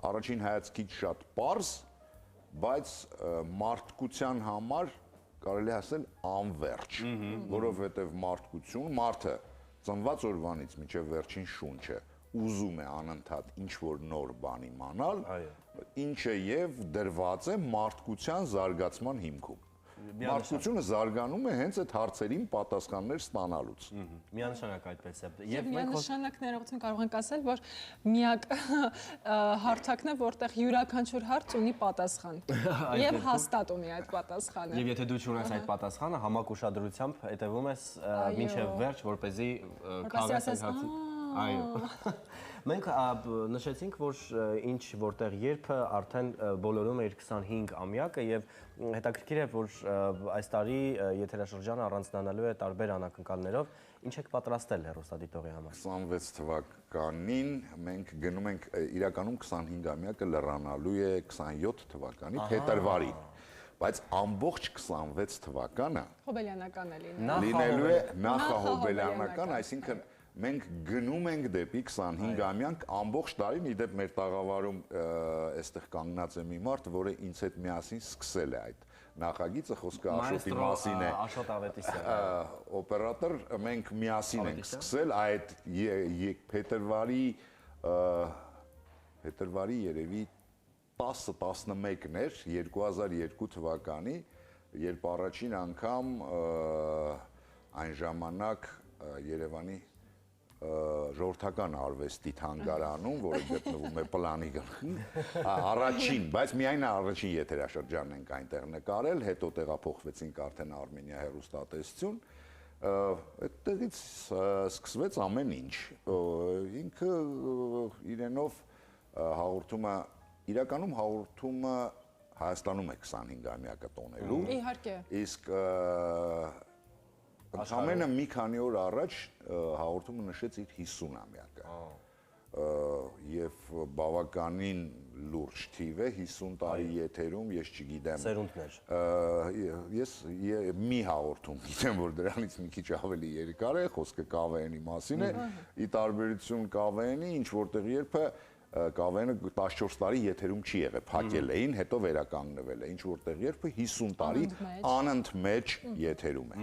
առաջին հայացքից շատ պարզ, բայց մարդկության համար կարելի ասել անվերջ, որովհետեւ մարդը ծնված օրվանից մինչեւ վերջին շունչը ուզում է անընդհատ ինչ-որ նոր բան իմանալ, ինչը եւ դրված է մարդկության զարգացման հիմքում։ Մարդկությունը զարգանում է հենց այդ հարցերին պատասխաններ ստանալուց։ Միանշանակ այդպես է։ Եվ միանշանակ ներողություն կարող ենք ասել, որ միակ հարթակն է, որտեղ յուրաքանչյուր հարց ունի պատասխան եւ հաստատ ունի այդ պատասխանը։ Եւ եթե դու չունես այդ պատասխանը, համակ ուշադրությամբ հետևում ես մինչեւ վերջ, որպեսզի քաղես այդ հարցի։ Այո։ Մենք նշեցինք, որ ինչ որտեղ երբը արդեն բոլորում է իր 25 ամյակը եւ հետաքրքիր է, որ այս տարի եթերաշրջանը առանձնանալու է տարբեր անակնկալներով, ինչ եք պատրաստել հեռուստադիտողի համար։ 26 թվականին մենք գնում ենք իրականում 25 ամյակը լրանալու է 27 թվականի փետրվարին։ Բայց ամբողջ 26 թվականը հոբելյանական է լինելու է նախահոբելյանական, այսինքն մենք գնում ենք դեպի 25 ամյանք ամբողջ տարին, իդեպ մեր տաղավարում այստեղ կանգնած է մի մարդ, որը ինձ հետ միասին սկսել է այդ նախագիծը, խոսքը Աշոտի մասին է։ Աշոտ Ավետիսյանը։ Օպերատոր, մենք միասին ենք սկսել այդ փետրվարի երևի 10-11-ն էր 2002 թվականի, երբ առաջին անգամ այն ժամանակ Երևանի ժողովրդական արվեստի թանգարանում, որը գտնվում է Պլանի գլխին, առաջին, բայց միայն առաջին եթերաշրջանն ենք այնտեղ նկարել, հետո տեղափոխվեցինք արդեն Արմենիա հեռուստատեսություն, այդտեղից սկսվեց ամեն ինչ, ինքը իրենով հաղորդումը, իրականում հաղորդումը Հայաստանում է 25-ամյակը տոնելու, իսկ Ամենը մի քանի օր առաջ հաղորդումը նշեց իր 50-ամյակը եւ բավականին լուրջ թիվ է 50 տարի եթերում, ես չգիտեմ սերունդներ ես մի հաղորդում գիտեմ, որ դրանից մի քիչ ավելի երկար է, խոսքը KVN-ի մասին է, ի տարբերություն KVN-ի, ինչ որտեղ երբը KVN-ը 14 տարի եթերում չի եղել, փակել էին, հետո վերականգնվել է, ինչ որտեղ երբը 50 տարի անընդմեջ եթերում է։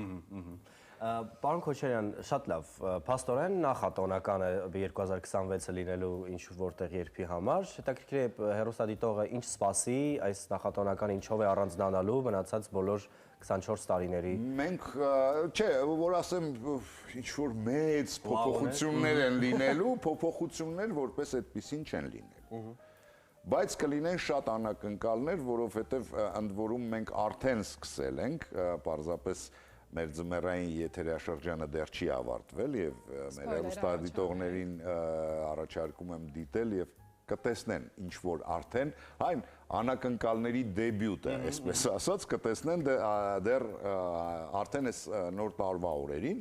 Պարոն Քոչարյան, շատ լավ, փաստորեն նախատոնական է 2026-ը լինելու ինչ որտեղ երբի համար, հետաքրքիր է հեռուստադիտողը ինչ սպասի այս նախատոնական ինչով է առանձնանալու մնացած բոլոր 24 տարիների։ Մենք, չէ, որ ասեմ, ինչ-որ մեծ փոփոխություններ են լինելու, փոփոխություններ որպես այդպիսին չեն լինելու։ Բայց կլինեն շատ անակնկալներ, որովհետև ընդ որում մենք արդեն սկսել ենք, պարզապես մեր ձմեռային եթերաշրջանը դեռ չի ավարտվել եւ մեր հեռուստադիտողներին առաջարկում եմ դիտել եւ կտեսնեն ինչ որ արդեն այն անակնկալների դեբյուտը, այսպես ասած, կտեսնեն դեռ արդեն այս նոր տարվա օրերին։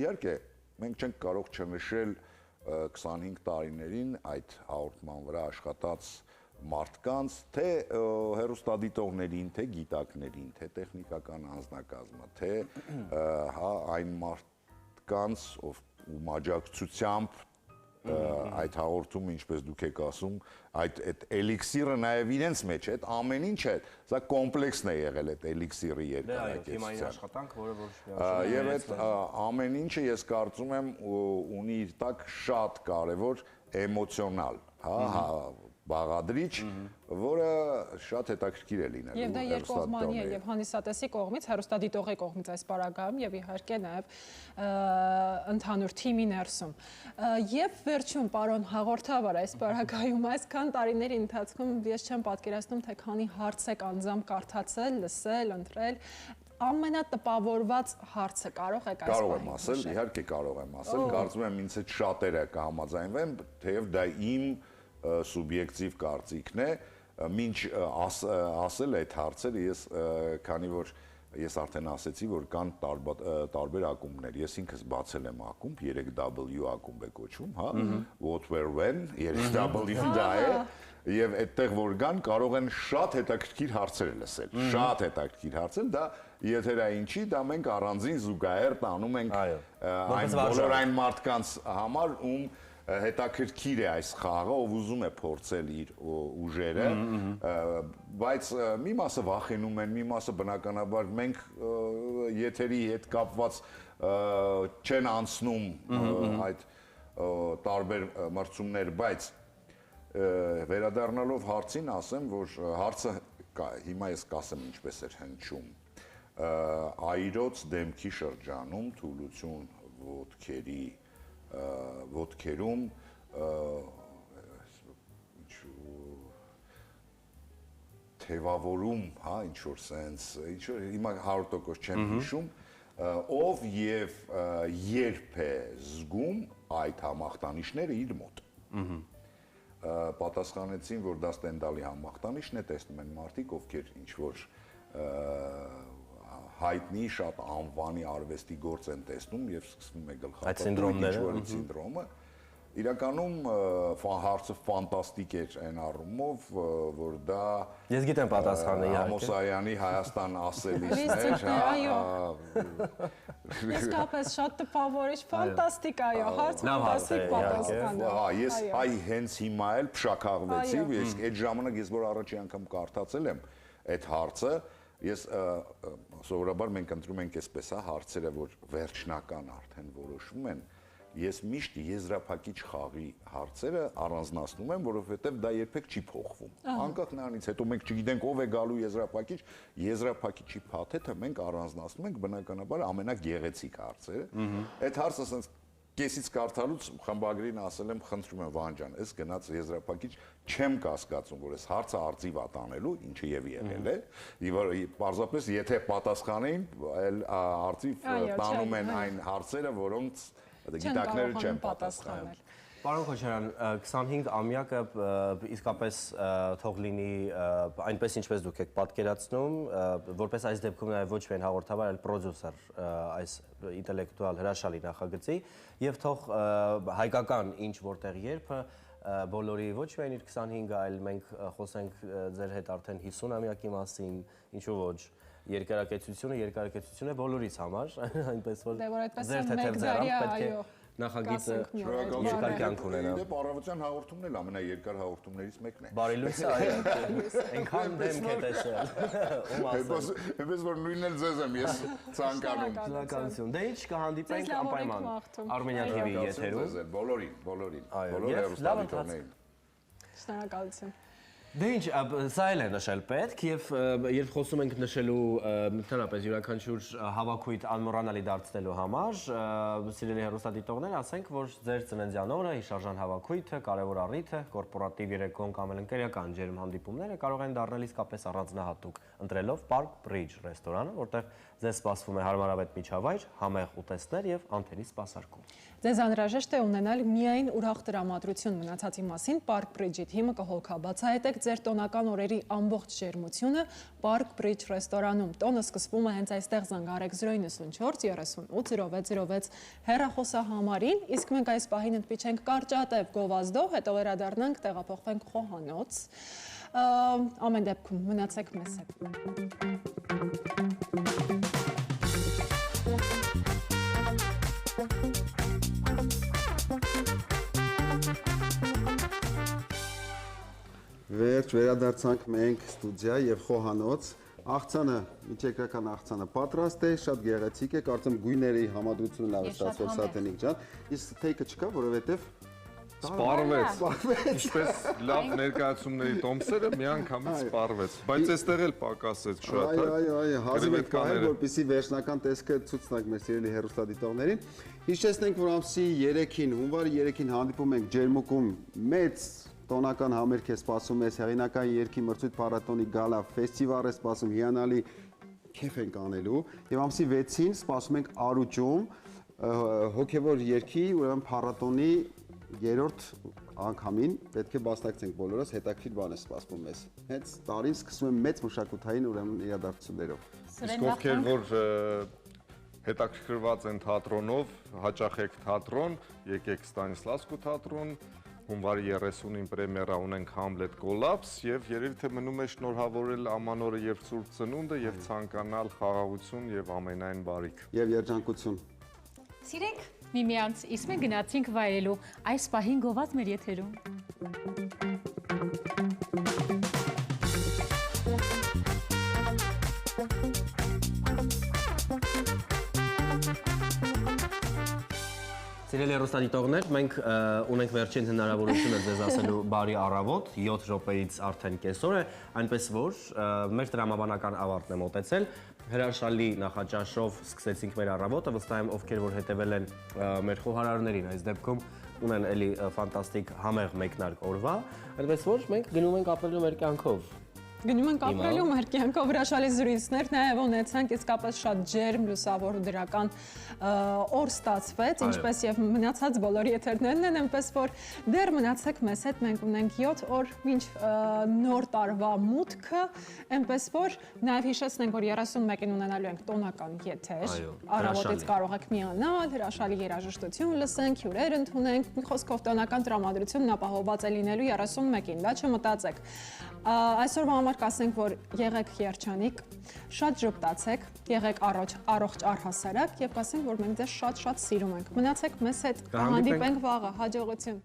Իհարկե, մենք չենք կարող չնշել 25 տարիներին այդ հաղորդման վրա աշխատած մարդկանց, թե հեռուստադիտողներին, թե գիտակներին, թե տեխնիկական անձնակազմը, թե այն մարդկանց, ում աջակցությամբ այդ հաղորդումը, ինչպես դուք եք ասում, այդ էլիքսիրը նաև իրենց մեջ է, այդ ամեն ինչ է, սա կոմպլեքսն է եղել այդ էլիքսիրի երկարակեցության աշխատանք, որը եւ այդ ամեն ինչը ես կարծում եմ ունի իր տակ շատ կարեւոր էմոցիոնալ, բաղադրիչ, որը շատ հետաքրքիր է լինելու։ Եվ դա երկկողմանի է, եւ հանդիսատեսի կողմից, հեռուստադիտողի կողմից այս պարագայում եւ իհարկե նաեւ ընդհանուր թիմի ներսում։ Եվ վերջում, պարոն հաղորդավար, այս պարագայում այսքան տարիների ընթացքում ես չեմ պատկերացնում, թե քանի հարց եք անձամբ կարդացել, լսել, ընտրել, ամենատպավորված հարցը կարող եք այս կարող եմ ասել, իհարկե կարող եմ ասել, կարծում եմ ինձ հետ շատերը կհամաձայնվեն, թեև դա իմ սուբյեկտիվ կարծիքն է, մինչ ասել այդ հարցերը ես, քանի որ ես արդեն ասեցի, որ կան տարբեր ակումբներ, ես ինքս բացել եմ ակումբ, 3W ակումբ է կոչվում, հա, what where when, 3W-ն դա է, եւ այդտեղ որ գան կարող են շատ հետաքրքիր հարցեր լսել, շատ հետաքրքիր հարցեր, դա եթերային չի, դա մենք առանձին զուգահեռ տանում ենք այն բոլոր այն մարդկանց համար, ում հետաքրքիր է այս խաղը, ով ուզում է փորձել իր ուժերը, բայց մի մասը վախենում են, մի մասը բնականաբար մենք եթերի հետ կապված չեն անցնում այդ տարբեր մրցումներ, բայց վերադառնալով հարցին ասեմ, որ հարցը հիմա ես կասեմ ինչպես էր հնչում, այրոց դեմքի շրջանում թուլություն ոտքերում թևավորում, հա, ինչ-որ սենց, ինչ-որ հիմա 100% չեմ հիշում, ով և երբ է զգում այդ համախտանիշները իր մոտ։ Պատասխանեցին, որ դա Ստենդալի համախտանիշն է, տեսնում են մարդիկ, ովքեր ինչ-որ հայտնի շատ անվանի արվեստի գործ են տեսնում և սկսվում է գլխապտույտ ինչ-որ սինդրոմը։ Իրականում հարցը ֆանտաստիկ էր այն առումով, որ դա ես գիտեմ պատասխանը Ամոսայանի Հայաստան ասելիսն էր, ես կապես շատ տպավորիչ, ֆանտաստիկ, այո, հարց ֆանտաստիկ պատասխան է։ Ես հենց հիմա էլ փշաքաղվեցի, այդ ժամանակ ես որ առաջի անգամ կարդացել եմ այդ հարցը, ես սովորաբար մենք ընտրում ենք այսպես հարցերը, որ վերջնական արդեն որոշվում են, ես միշտ եզրափակիչ խաղի հարցերը առանձնացնում եմ, որովհետև դա երբեք չի փոխվում։ Անկախ նրանից հետո մենք չգիտենք ով է գալու եզրափակիչի փաթեթը մենք առանձնացնում ենք բնականաբար ամենագեղեցիկ հարցերը։ Այդ հարցը ասենց կեսից կարդալուց խմբագրին ասել եմ, խնդրում եմ Վահան ջան, ես գնաց եզրափակիչ չեմ կասկածում, որ այս հարցը արծիվա տանելու, ինչը եւ եղել է, եւ պարզապես եթե պատասխանեին, այլ արծիվ տանում են այն հարցերը, որոնց գիտակները չեն պատասխանել։ Պարոն Քոչարյան, 25 ամյակը իսկապես թող լինի այնպես ինչպես դուք եք պատկերացնում, որպես այս դեպքում նաև ոչ միայն հաղորդավար, այլ պրոդյուսեր այս ինտելեկտուալ հրաշալի նախագծի եւ թող հայկական ինչ որտեղ երբ բոլորի ոչ միայն իր 25-ը, այլ մենք խոսենք ձեր հետ արդեն 50 ամյակի մասին, ինչու ոչ երկարակեցությունը բոլորից համար, այնպես որ ձեր թեթև ձեռամբ պետք է նախագիծը երկար կյանք ունենա։ Դե առավոտյան հաղորդումն էլ ամենաերկար հաղորդումներից մեկն է։ Բարի լույս, այո, այնքան դեմք է տեսել։ Էպես որ նույնն էլ ձեզ եմ ես ցանկանում։ Շնորհակալություն։ Դե ինչ կհանդիպենք անպայման Armenian TV եթերում։ Բոլորին, բոլոր հեռուստադիտողներին։ Շնորհակալություն։ Դե ինչ, սա էլ է նշել պետք եւ երբ խոսում ենք նշելու ընդհանրապես յուրաքանչյուր հավաքույթ անմոռանալի դարձնելու համար, սիրելի հեռուստադիտողներ, ասենք, որ ձեր ծննդյան օրը, հիշարժան հավաքույթը, կարևոր առիթը, կորպորատիվ երեկոն կամ ընկերական ջերմ հանդիպումները կարող են դառնել իսկապես առանձնահատուկ, ընտրելով Park Bridge ռեստորանը, որտեղ ձեզ սպասվում է հարմարավետ միջավայր, համեղ ուտեստներ եւ անթերի սպասարկում։ Ձեզ անհրաժեշտ է ունենալ միայն ուրախ տրամադրություն մնացածի մասին Park Bridge-ի թիմը կհոգա։ Բացահայտեք ձեր տոնական օրերի ամբողջ ջերմությունը Park Bridge ռեստորանում։ Տոնը սկսվում է հենց այստեղ զանգահարեք 094 38 0606 հեռախոսահամարին, իսկ մենք այս պահին ընդմիջենք կարճատև գովազդով, հետո վերադառնանք, տեղափոխվենք խոհանոց։ Ամեն դեպքում մնացեք մեզ հետ։ Վերադարձանք մենք ստուդիա եւ խոհանոց։ Աղցանը, միջերկրական աղցանը պատրաստ է, շատ գեղեցիկ է, կարծեմ գույների համադրությունը լավ է ստացվել Սաթենիկ ջան։ Իսկ թեյքը չկա, որովհետեւ Սպառվեց։ Ինչպես լավ ներկայացումների տոմսերը միանգամից սպառվեց, բայց այստեղ էլ պակասեց շատ։ Այո, հազիվ եք պահել, որպեսզի վերջնական տեսքը ցույց տանք մեր սիրելի հեռուստադիտողներին։ Հիշեցնենք, որ ամսի 3-ին, հունվարի 3-ին հանդիպում ենք Ջերմուկում մեծ տոնական համերգ է սպասում մեզ հեղինական երգի մրցույթ փառատոնի գալա ֆեստիվալ է սպասում հիանալի քեֆ ենք անելու եւ ամսի 6-ին սպասում ենք Արուճում հոգեվոր երգի ուրեմն փառատոնի 3-րդ անգամին պետք է մասնակցենք բոլորս, հետաքրքիր բան է սպասվում մեզ։ Հենց տարին սկսում է մեծ մշակութային ուրեմն իրադարձություններով։ Իսկ ովքեր որ հետաքրքրված են թատրոնով, հաճախեք թատրոն, եկեք Ստանիսլավսկու թատրոն, հունվարի 30-ին պրեմիերա ունենք Համլետ Կոլապս եւ երևի թե մնում է շնորհավորել ամանորը եւ Սուրբ Ծնունդը եւ ցանկանալ խաղաղություն եւ ամենայն բարիք։ Եվ երջանկություն։ Սիրենք միմյանց, իսկ մենք գնացինք վայելու այս պահին գոված մեր եթերում։ Սիրելի հեռուստադիտողներ, մենք ունենք վերջին հնարավորությունը ձեզ ասելու բարի առավոտ, 7 րոպեից արդեն կեսօր է, այնպես որ մեր տրամաբանական ավարտն է մոտեցել, հրաշալի նախաճաշով սկսեցինք մեր առավոտը, վստահ եմ ովքեր որ հետևել են մեր խոհարարներին, այս դեպքում ունեն էլի ֆանտաստիկ համեղ մեկնարկ օրվա, այնպես որ մենք գնում ենք ապրելու մեր կյանքով։ Գնում ենք ապրելու մեր կյանքով հրաշալի զրույցներ, նաև ունեցանք իսկապես շատ ջերմ, լուսավոր ու դրական օր ստացվեց, ինչպես եւ մնացած բոլոր եթերներն են, այնպես որ դեռ մնացեք մեզ հետ, մենք ունենք 7 օր մինչ նոր տարվա մուտքը, այնպես որ նաև հիշեցնենք, որ 31-ին ունենալու ենք տոնական եթեր, առավոտից կարող եք միանալ, հրաշալի երաժշտություն լսենք, հյուրեր ընդունենք, մի խոսքով տոնական տրամադրությունն ապահովված է լինելու 31-ին, դա չմտածեք։ Այսօրվա համար կասենք, որ եղեք երջանիկ, շատ ժպտացեք, եղեք առողջ առհասարակ եւ կասենք, որ մենք ձեզ շատ-շատ սիրում ենք։ Մնացեք մեզ հետ, հանդիպենք վաղը, հաջողություն։